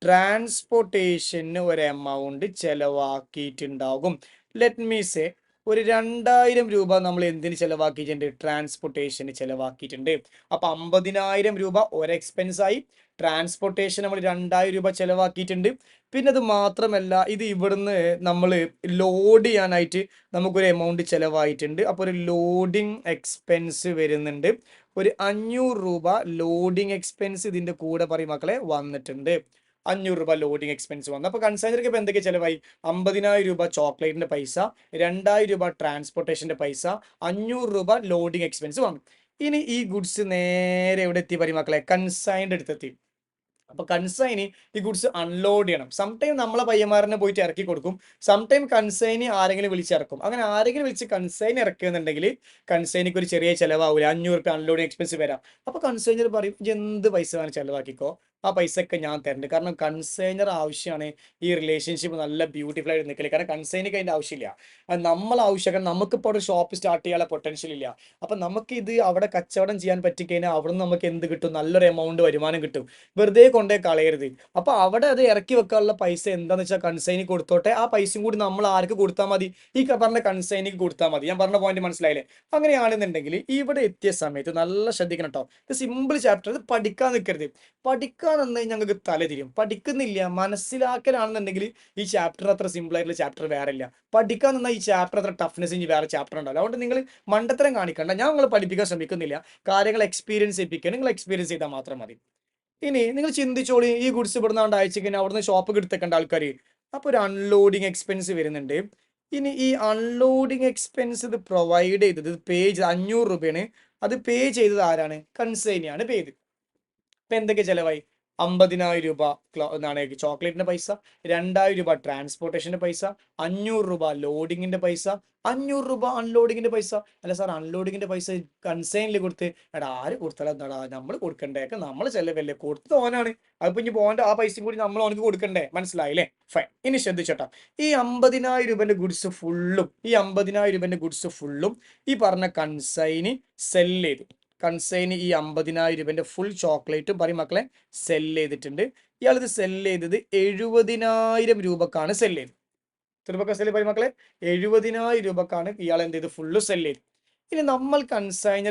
ട്രാൻസ്പോർട്ടേഷന് ഒരു എമൗണ്ട് ചെലവാക്കിയിട്ടുണ്ടാകും. ലെറ്റ് മീ സേ ഒരു 2,000 രൂപ നമ്മൾ എന്തിന് ചെലവാക്കിയിട്ടുണ്ട്? ട്രാൻസ്പോർട്ടേഷന് ചെലവാക്കിയിട്ടുണ്ട്. അപ്പൊ 50,000 രൂപ ഒരു എക്സ്പെൻസ് ആയി. ട്രാൻസ്പോർട്ടേഷൻ നമ്മൾ 2,000 രൂപ ചെലവാക്കിയിട്ടുണ്ട്. പിന്നെ അത് മാത്രമല്ല, ഇത് ഇവിടുന്ന് നമ്മൾ ലോഡ് ചെയ്യാനായിട്ട് നമുക്കൊരു എമൗണ്ട് ചെലവായിട്ടുണ്ട്. അപ്പോൾ ഒരു ലോഡിങ് എക്സ്പെൻസ് വരുന്നുണ്ട്. ഒരു 500 രൂപ ലോഡിങ് എക്സ്പെൻസ് ഇതിന്റെ കൂടെ പറയും മക്കളെ വന്നിട്ടുണ്ട്. 500 രൂപ ലോഡിങ് എക്സ്പെൻസ് വന്നു. അപ്പോൾ കൺസൈനർക്ക് ഇപ്പോൾ എന്തൊക്കെ ചിലവായി? 50,000 രൂപ ചോക്ലേറ്റിന്റെ പൈസ, 2,000 രൂപ ട്രാൻസ്പോർട്ടേഷന്റെ പൈസ, 500 രൂപ ലോഡിങ് എക്സ്പെൻസ് വന്നു. ഇനി ഈ ഗുഡ്സ് നേരെ എവിടെ എത്തി പറയും മക്കളെ? കൺസൈൻ്റെ അടുത്തെത്തി. അപ്പൊ കൺസൈനി ഈ ഗുഡ്സ് അൺലോഡ് ചെയ്യണം. സംടൈം നമ്മളെ പയ്യന്മാരനെ പോയിട്ട് ഇറക്കി കൊടുക്കും. സംടൈം കൺസൈനി ആരെങ്കിലും വിളിച്ചിറക്കും. അങ്ങനെ ആരെങ്കിലും വിളിച്ച് കൺസൈൻ ഇറക്കുന്നുണ്ടെങ്കിൽ കൺസൈനിക്ക് ഒരു ചെറിയ ചിലവാവില്ല. 500 രൂപ അൺലോഡിങ് എക്സ്പെൻസ് വരാം. അപ്പൊ കൺസൈനർ പറയും, എന്ത് പൈസ വേണം ചിലവാക്കിക്കോ, ആ പൈസ ഒക്കെ ഞാൻ തരുന്നുണ്ട്. കാരണം കൺസൈനർ ആവശ്യമാണ് ഈ റിലേഷൻഷിപ്പ് നല്ല ബ്യൂട്ടിഫുൾ ആയിട്ട് നിൽക്കല്. കാരണം കൺസൈനിക്ക് അതിന്റെ ആവശ്യമില്ല, അത് നമ്മൾ ആവശ്യം. കാരണം നമുക്കിപ്പോൾ ഒരു ഷോപ്പ് സ്റ്റാർട്ട് ചെയ്യാനുള്ള പൊട്ടൻഷ്യൽ ഇല്ല. അപ്പൊ നമുക്ക് ഇത് അവിടെ കച്ചവടം ചെയ്യാൻ പറ്റിക്കഴിഞ്ഞാൽ അവിടെ നിന്ന് നമുക്ക് എന്ത് കിട്ടും? നല്ലൊരു എമൗണ്ട് വരുമാനം കിട്ടും. വെറുതെ കൊണ്ടേ കളയരുത്. അപ്പൊ അവിടെ അത് ഇറക്കി വെക്കാനുള്ള പൈസ എന്താന്ന് വെച്ചാൽ കൺസൈനിക്ക് കൊടുത്തോട്ടെ. ആ പൈസയും കൂടി നമ്മൾ ആർക്ക് കൊടുത്താൽ മതി? ഈ പറഞ്ഞ കൺസൈനിക്ക് കൊടുത്താൽ മതി. ഞാൻ പറഞ്ഞ പോയിന്റ് മനസ്സിലായില്ലേ? അങ്ങനെയാണെന്നുണ്ടെങ്കിൽ ഇവിടെ എത്തിയ സമയത്ത് നല്ല ശ്രദ്ധിക്കണം കേട്ടോ. ഇത് സിമ്പിൾ ചാപ്റ്റർ. ഇത് പഠിക്കാൻ നിൽക്കരുത്. പഠിക്കാൻ നന്നായി ഞങ്ങൾക്ക് തലതിരിയും. പഠിക്കുന്നില്ല, മനസ്സിലാക്കലാണെന്നുണ്ടെങ്കിൽ ഈ ചാപ്റ്റർ അത്ര സിമ്പിൾ ആയിട്ടുള്ള ചാപ്റ്റർ വേറെ ഇല്ല. പഠിക്കാൻ നിന്നാൽ ഈ ചാപ്റ്റർ അത്ര ടഫ്നെസ് ഇനി വേറെ ചാപ്റ്റർ ഉണ്ടാവില്ല. അതുകൊണ്ട് നിങ്ങൾ മണ്ടത്തരം കാണിക്കണ്ട. ഞാൻ നിങ്ങളെ പഠിപ്പിക്കാൻ ശ്രമിക്കുന്നില്ല. കാര്യങ്ങൾ എക്സ്പീരിയൻസ് ചെയ്യിപ്പിക്കുക. നിങ്ങൾ എക്സ്പീരിയൻസ് ചെയ്താൽ മാത്രം മതി. ഇനി നിങ്ങൾ ചിന്തിച്ചോളി, ഈ ഗുഡ്സ് ഇവിടുന്ന് അയച്ചിങ്ങനെ അവിടുന്ന് ഷോപ്പ് എടുത്തേക്കേണ്ട ആൾക്കാർ. അപ്പോൾ ഒരു അൺലോഡിങ് എക്സ്പെൻസ് വരുന്നുണ്ട്. ഇനി ഈ അൺലോഡിങ് എക്സ്പെൻസ് ഇത് പ്രൊവൈഡ് ചെയ്തത്, പേ ചെയ്ത് 500 രൂപയാണ്. അത് പേ ചെയ്തത് ആരാണ്? കൺസൈനിയാണ് പേ ചെയ്തത്. ഇപ്പൊ എന്തൊക്കെ ചെലവായി? 50,000 രൂപ എന്താണ് ചോക്ലേറ്റിന്റെ പൈസ, 2,000 രൂപ ട്രാൻസ്പോർട്ടേഷന്റെ പൈസ, 500 രൂപ ലോഡിങ്ങിന്റെ പൈസ, 500 രൂപ അൺലോഡിങ്ങിന്റെ പൈസ. അല്ല സാർ, അൺലോഡിങ്ങിന്റെ പൈസ കൺസൈനിൽ കൊടുത്ത്, എടാ ആര് കൊടുത്താലും എന്താടാ നമ്മൾ കൊടുക്കണ്ടേക്കെ? നമ്മൾ ചെലവല്ലേ, കൊടുത്തത് ഓനാണ്. അതിപ്പോ ഇനി പോകേണ്ട ആ പൈസയും കൂടി നമ്മൾ ഓനക്ക് കൊടുക്കണ്ടേ? മനസ്സിലായില്ലേ? ഫൈൻ. ഇനി ശ്രദ്ധിച്ചോട്ടാ, ഈ 50,000 രൂപന്റെ ഗുഡ്സ് ഫുള്ളും ഈ പറഞ്ഞ കൺസൈനി സെല് ചെയ്തു. കൺസൈന് ഈ 50,000 രൂപന്റെ ഫുൾ ചോക്ലേറ്റും പറയും മക്കളെ സെല് ചെയ്തിട്ടുണ്ട്. ഇയാൾ ഇത് സെല് ചെയ്തത് 70,000 രൂപക്കാണ് സെല് ചെയ്തത്. എത്ര സെല് പറയും മക്കളെ? 70,000 രൂപക്കാണ് ഇയാൾ എന്ത് ചെയ്ത്? ഫുള്ള് സെല് ചെയ്തു. ഇനി നമ്മൾ കൺസൈൻ്റെ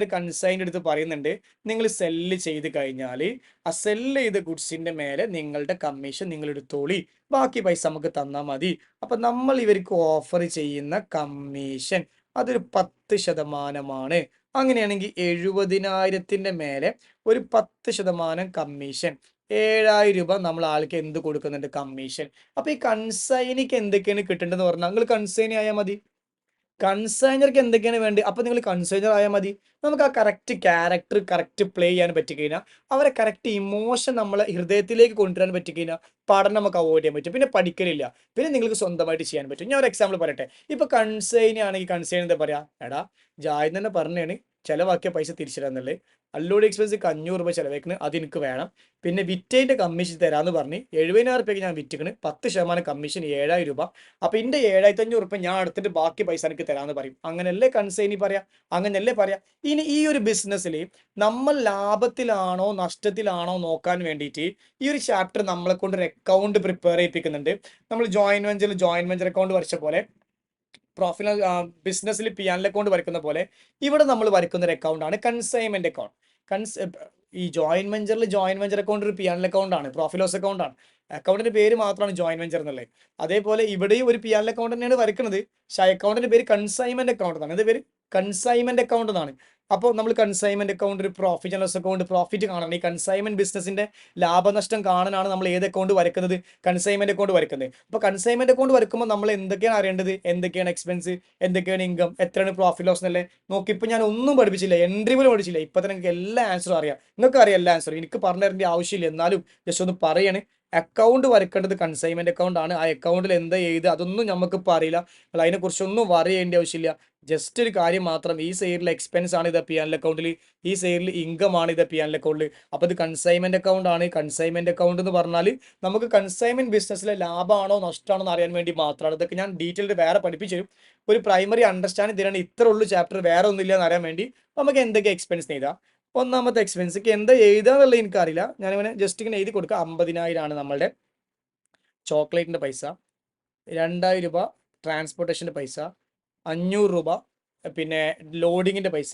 അടുത്ത് പറയുന്നുണ്ട്, നിങ്ങൾ സെല്ല് ചെയ്ത് കഴിഞ്ഞാൽ ആ സെല്ല് ചെയ്ത ഗുഡ്സിന്റെ മേലെ നിങ്ങളുടെ കമ്മീഷൻ നിങ്ങൾ എടുത്തോളി, ബാക്കി പൈസ നമുക്ക് തന്നാൽ മതി. അപ്പൊ നമ്മൾ ഇവർക്ക് ഓഫർ ചെയ്യുന്ന കമ്മീഷൻ അതൊരു 10%. അങ്ങനെയാണെങ്കിൽ 70,000ത്തിന്റെ മേലെ ഒരു 10% കമ്മീഷൻ, 7,000 രൂപ നമ്മൾ ആൾക്ക് എന്ത് കൊടുക്കുന്നുണ്ട്? കമ്മീഷൻ. അപ്പൊ ഈ കൺസൈനിക്ക് എന്തൊക്കെയാണ് കിട്ടേണ്ടതെന്ന് പറഞ്ഞാൽ നിങ്ങൾ കൺസൈനി ആയാൽ മതി. കൺസൈനർക്ക് എന്തൊക്കെയാണ് വേണ്ടത്? അപ്പൊ നിങ്ങൾ കൺസൈനർ ആയാൽ മതി. നമുക്ക് ആ കറക്റ്റ് ക്യാരക്ടർ കറക്റ്റ് പ്ലേ ചെയ്യാൻ പറ്റിക്കഴിഞ്ഞാൽ, അവരെ കറക്റ്റ് ഇമോഷൻ നമ്മളെ ഹൃദയത്തിലേക്ക് കൊണ്ടുവരാൻ പറ്റിക്കഴിഞ്ഞാൽ പഠനം നമുക്ക് അവോയ്ഡ് ചെയ്യാൻ പറ്റും. പിന്നെ പഠിക്കലില്ല. പിന്നെ നിങ്ങൾക്ക് സ്വന്തമായിട്ട് ചെയ്യാൻ പറ്റും. ഞാൻ ഒരു എക്സാമ്പിൾ പറയട്ടെ. ഇപ്പൊ കൺസൈനി ആണെങ്കിൽ കൺസൈൻ എന്താ പറയാ? എടാ ജായ് തന്നെ പറഞ്ഞാണ് ചെലവാക്കിയ പൈസ തിരിച്ചിടാന്നുള്ളത്. അൺലോഡ് എക്സ്പെൻസിക്ക് 500 രൂപ ചെലവാക്കുന്നത്, അത് എനിക്ക് വേണം. പിന്നെ വിറ്റതിന്റെ കമ്മീഷൻ തരാമെന്ന് പറഞ്ഞ് 70,000 രൂപയ്ക്ക് ഞാൻ വിറ്റിക്കണ്, 10% കമ്മീഷൻ 7,000 രൂപ. അപ്പൊ എന്റെ 7,500 രൂപ ഞാൻ എടുത്തിട്ട് ബാക്കി പൈസ എനിക്ക് തരാമെന്ന് പറയും. അങ്ങനെയല്ലേ കൺസൈനി പറയാ? അങ്ങനെയല്ലേ പറയാ? ഇനി ഈ ഒരു ബിസിനസ്സിൽ നമ്മൾ ലാഭത്തിലാണോ നഷ്ടത്തിലാണോ നോക്കാൻ വേണ്ടിയിട്ട് ഈ ഒരു ചാപ്റ്റർ നമ്മളെ കൊണ്ട് ഒരു അക്കൗണ്ട് പ്രിപ്പയർ ചെയ്യിപ്പിക്കുന്നുണ്ട്. നമ്മൾ ജോയിന്റ് വെഞ്ചർ അക്കൗണ്ട് വരച്ച പോലെ, പ്രൊഫഷണൽ ബിസിനസ്സിൽ പിയാനൽ അക്കൗണ്ട് വരയ്ക്കുന്ന പോലെ ഇവിടെ നമ്മൾ വരയ്ക്കുന്ന ഒരു അക്കൗണ്ട് ആണ് കൺസൈൻമെന്റ് അക്കൗണ്ട്. ഈ ജോയിന്റ് വെഞ്ചർ അക്കൗണ്ട് ഒരു പിയാനൽ അക്കൗണ്ട് ആണ്, പ്രോഫിറ്റ് അക്കൗണ്ട് ആണ്. അക്കൗണ്ടിന്റെ പേര് മാത്രമാണ് ജോയിന്റ് വെഞ്ചർ എന്നുള്ളത്. അതേപോലെ ഇവിടെയും ഒരു പിയാനൽ അക്കൗണ്ട് തന്നെയാണ് വരയ്ക്കുന്നത്. പക്ഷേ അക്കൗണ്ടിന്റെ പേര് കൺസൈൻമെന്റ് അക്കൗണ്ട് എന്നാണ്. ഇത് പേര് കൺസൈൻമെന്റ് അക്കൗണ്ട് എന്നാണ്. അപ്പോൾ നമ്മൾ കൺസൈൻമെന്റ് അക്കൗണ്ട്, ഒരു profit and loss account, profit കാണണം. ഈ കൺസൈൻമെന്റ് ബിസിനസിന്റെ ലാഭനഷ്ടം കാണാനാണ് നമ്മൾ ഏത് അക്കൗണ്ട് വരക്കുന്നത്? കൺസൈൻമെന്റ് അക്കൗണ്ട് വരക്കുന്നത്. അപ്പോൾ കൺസൈൻമെന്റ് അക്കൗണ്ട് വരക്കുമ്പോൾ നമ്മൾ എന്തൊക്കെയാണ് അറിയേണ്ടത്? എന്തൊക്കെയാണ് എക്സ്പെൻസ്, എന്തൊക്കെയാണ് ഇൻകം, എത്രയാണ് പ്രോഫിറ്റ് ലോസ് എന്നല്ലേ നോക്കി. ഇപ്പൊ ഞാൻ ഒന്നും പഠിപ്പിച്ചില്ല, എൻട്രി പോലും പഠിച്ചില്ല. ഇപ്പൊ തന്നെ നിങ്ങൾക്ക് എല്ലാ ആൻസറും അറിയാം. നിങ്ങൾക്ക് അറിയാം എല്ലാ ആൻസറും, എനിക്ക് പറഞ്ഞു തരേണ്ട ആവശ്യമില്ല. എന്നാലും ജസ്റ്റ് ഒന്ന് പറയാണ്. അക്കൗണ്ട് വരക്കേണ്ടത് കൺസൈൻമെന്റ് അക്കൗണ്ട് ആണ്. ആ അക്കൗണ്ടിൽ എന്താ ചെയ്ത് അതൊന്നും നമുക്കിപ്പോൾ അറിയില്ല. നിങ്ങൾ അതിനെക്കുറിച്ചൊന്നും വറി ചെയ്യേണ്ട ആവശ്യമില്ല. ജസ്റ്റ് ഒരു കാര്യം മാത്രം, ഈ സൈഡിൽ എക്സ്പെൻസ് ആണ് ഇത് പി ആൻഡ് അക്കൗണ്ടിൽ, ഈ സൈഡിൽ ഇൻകം ആണ് ഇത് പി ആൻഡ് അക്കൗണ്ടിൽ. അപ്പോൾ ഇത് കൺസൈൻമെന്റ് അക്കൗണ്ട് ആണ്. കൺസൈൻമെന്റ് അക്കൗണ്ട് എന്ന് പറഞ്ഞാൽ നമുക്ക് കൺസൈൻമെന്റ് ബിസിനസ്സിലെ ലാഭമാണോ നഷ്ടമാണോ എന്ന് അറിയാൻ വേണ്ടി മാത്രമാണ്. ഇതൊക്കെ ഞാൻ ഡീറ്റെയിൽഡ് വേറെ പഠിപ്പിച്ചു തരും. ഒരു പ്രൈമറി അണ്ടർസ്റ്റാൻഡിങ് തരാണ്. ഇത്ര ഉള്ളൂ ചാപ്റ്റർ, വേറെ ഒന്നുമില്ല എന്ന് അറിയാൻ വേണ്ടി നമുക്ക് എന്തൊക്കെ എക്സ്പെൻസ് ചെയ്താൽ. ഒന്നാമത്തെ എക്സ്പെൻസ് എന്താ എഴുതാന്നുള്ളത് എനിക്കറിയില്ല. ഞാനിങ്ങനെ ജസ്റ്റ് ഇങ്ങനെ എഴുതി കൊടുക്കുക. 50,000 ആണ് നമ്മളുടെ ചോക്ലേറ്റിൻ്റെ പൈസ. 2,000 രൂപ ട്രാൻസ്പോർട്ടേഷൻ്റെ പൈസ. 500 രൂപ പിന്നെ ലോഡിങ്ങിൻ്റെ പൈസ.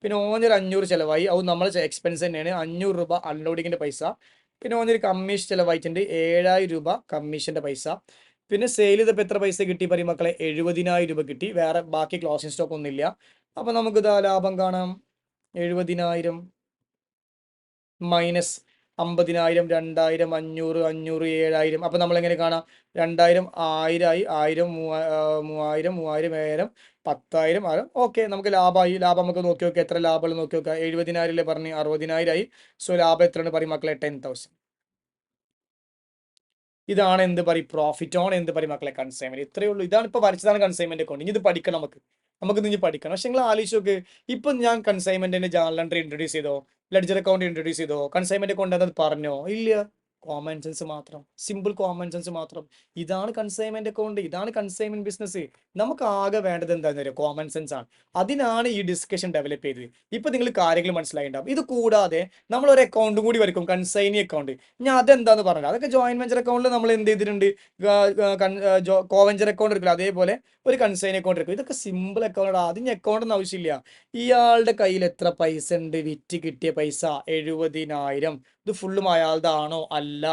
പിന്നെ ഓനൊരു 500 ചിലവായി, അത് നമ്മളെ എക്സ്പെൻസ് തന്നെയാണ്. 500 രൂപ അൺലോഡിങ്ങിൻ്റെ പൈസ. പിന്നെ ഓനൊരു കമ്മീഷൻ ചിലവായിട്ടുണ്ട്, 7,000 രൂപ കമ്മീഷൻ്റെ പൈസ. പിന്നെ സെയിൽ ചെയ്തപ്പോൾ എത്ര പൈസ കിട്ടി പറയും മക്കളെ? 70,000 രൂപ കിട്ടി. വേറെ ബാക്കി ക്ലോസിംഗ് സ്റ്റോക്ക് ഒന്നുമില്ല. അപ്പോൾ നമുക്കിതാ ലാഭം കാണാം. 70,000 മൈനസ് 50,000, 2,000, 500, 500, 7,000. അപ്പോൾ നമ്മളെങ്ങനെ കാണാം? 2,000 1000ആയി, 1000 3000, 3000 1000, 10,000 1000. ഓക്കെ, നമുക്ക് ലാഭമായി. ലാഭം നമുക്ക് നോക്കി നോക്കാം, എത്ര ലാഭം നോക്കി നോക്കാം. 70,000 അല്ലേ പറഞ്ഞ്, 60,000 ആയി. സോ ലാഭം എത്രയാണ് പറയും മക്കളെ? 10,000. ഇതാണ് എന്ത് പറയും? പ്രോഫിറ്റ് ഓൺ എന്ത് പറയും മക്കളെ? കൺസൈൻമെന്റ്. ഇത്രയേ ഉള്ളൂ. ഇതാണ് ഇപ്പോൾ വരച്ചതാണ് കൺസൈൻമെന്റ് അക്കൗണ്ട്. ഇനി ഇത് പഠിക്കണം നമുക്ക് ഇനി പഠിക്കണം. പക്ഷെ നിങ്ങൾ ആലോചിച്ച് നോക്ക്, ഇപ്പം ഞാൻ കൺസൈൻമെന്റിന്റെ ജേർണൽ എൻട്രി ഇൻട്രൊഡ്യൂസ് ചെയ്തോ, ലെഡ്ജർ അക്കൗണ്ട് ഇൻട്രൊഡ്യൂസ് ചെയ്തോ, കൺസൈൻമെന്റ് അക്കൗണ്ട് അത് പറഞ്ഞോ? ഇല്ല. കോമൺ സെൻസ് മാത്രം, സിമ്പിൾ കോമൺ സെൻസ് മാത്രം. ഇതാണ് കൺസൈൻമെന്റ് അക്കൗണ്ട്, ഇതാണ് കൺസൈൻമെന്റ് ബിസിനസ്. നമുക്ക് ആകെ വേണ്ടത് എന്താണെന്ന് അറിയോ? കോമൺ സെൻസ് ആണ്. അതിനാണ് ഈ ഡിസ്കഷൻ ഡെവലപ്പ് ചെയ്തത്. ഇപ്പൊ നിങ്ങൾ കാര്യങ്ങൾ മനസ്സിലായിട്ടുണ്ടാവും. ഇത് കൂടാതെ നമ്മൾ ഒരു അക്കൗണ്ടും കൂടി വരക്കും, കൺസൈനി അക്കൗണ്ട്. ഞാൻ അതെന്താന്ന് പറഞ്ഞത്, അതൊക്കെ ജോയിന്റ് വെഞ്ചർ അക്കൗണ്ടിൽ നമ്മൾ എന്ത് ചെയ്തിട്ടുണ്ട്? കോവെഞ്ചർ അക്കൗണ്ട് എടുക്കില്ല, അതേപോലെ ഒരു കൺസൈൻ അക്കൗണ്ട് എടുക്കും. ഇതൊക്കെ സിമ്പിൾ അക്കൗണ്ട്. അതിന് അക്കൗണ്ട് ഒന്നും ആവശ്യമില്ല. ഇയാളുടെ കയ്യിൽ എത്ര പൈസ ഉണ്ട്? വിറ്റ് കിട്ടിയ പൈസ 70,000. ഇത് ഫുള്ളും അയാളുടെ ആണോ? അല്ല.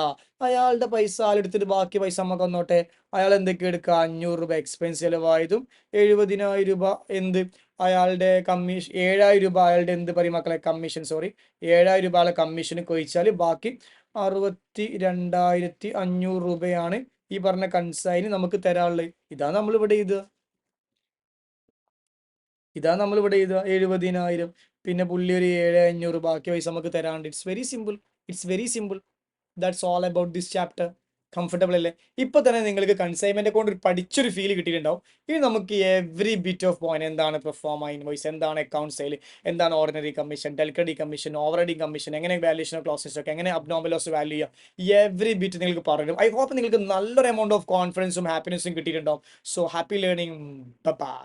അയാളുടെ പൈസ ആളെടുത്തിട്ട് ബാക്കി പൈസ നമുക്ക് വന്നോട്ടെ. അയാൾ എന്തൊക്കെ എടുക്കുക? 500 രൂപ എക്സ്പെൻസ് ചിലവായതും 70,000 രൂപ എന്ത് അയാളുടെ കമ്മീഷൻ. 7,000 രൂപ അയാളുടെ എന്ത് പറയും മക്കളെ? കമ്മീഷൻ. സോറി, 7,000 രൂപ അയാളെ കമ്മീഷന് കൊഴിച്ചാൽ ബാക്കി 62,500 രൂപയാണ് ഈ പറഞ്ഞ കൺസൈന് നമുക്ക് തരാനുള്ളത്. ഇതാണ് നമ്മളിവിടെ ഇത്, ഇതാണ് നമ്മളിവിടെ ഇത് 70,000. പിന്നെ പുള്ളി ഒരു 7,500, ബാക്കി പൈസ നമുക്ക് തരാണ്ട്. It's very simple, it's very simple. That's all about this chapter. Comfortable അല്ലേ? ഇപ്പൊ തന്നെ നിങ്ങൾക്ക് കൺസൈൻമെന്റ് കൊണ്ട് ഒരു പഠിച്ചൊരു ഫീൽ കിട്ടിയിട്ടുണ്ടാവും. ഇനി നമുക്ക് എവറി ബിറ്റ് ഓഫ് പോയിന്റ്, എന്താണ് പെർഫോമ ഇൻവോയ്സ്, എന്താണ് അക്കൗണ്ട് സെയിൽ, എന്താണ് ordinary commission, del credere commission, overriding commission, എങ്ങനെ വാല്യൂഷൻ ഓഫ് ക്ലോസസ് ഒക്കെ, എങ്ങനെ അബ്നോർമൽ ലോസ് വാല്യൂ ചെയ്യുക, എവറി ബിറ്റ് നിങ്ങൾക്ക് പറഞ്ഞു. ഐ ഹോപ്പ് നിങ്ങൾക്ക് നല്ലൊരു എമൗണ്ട് ഓഫ് കോൺഫിഡൻസും ഹാപ്പിനെസ്സും കിട്ടിയിട്ടുണ്ടാവും. So happy learning. ബൈ.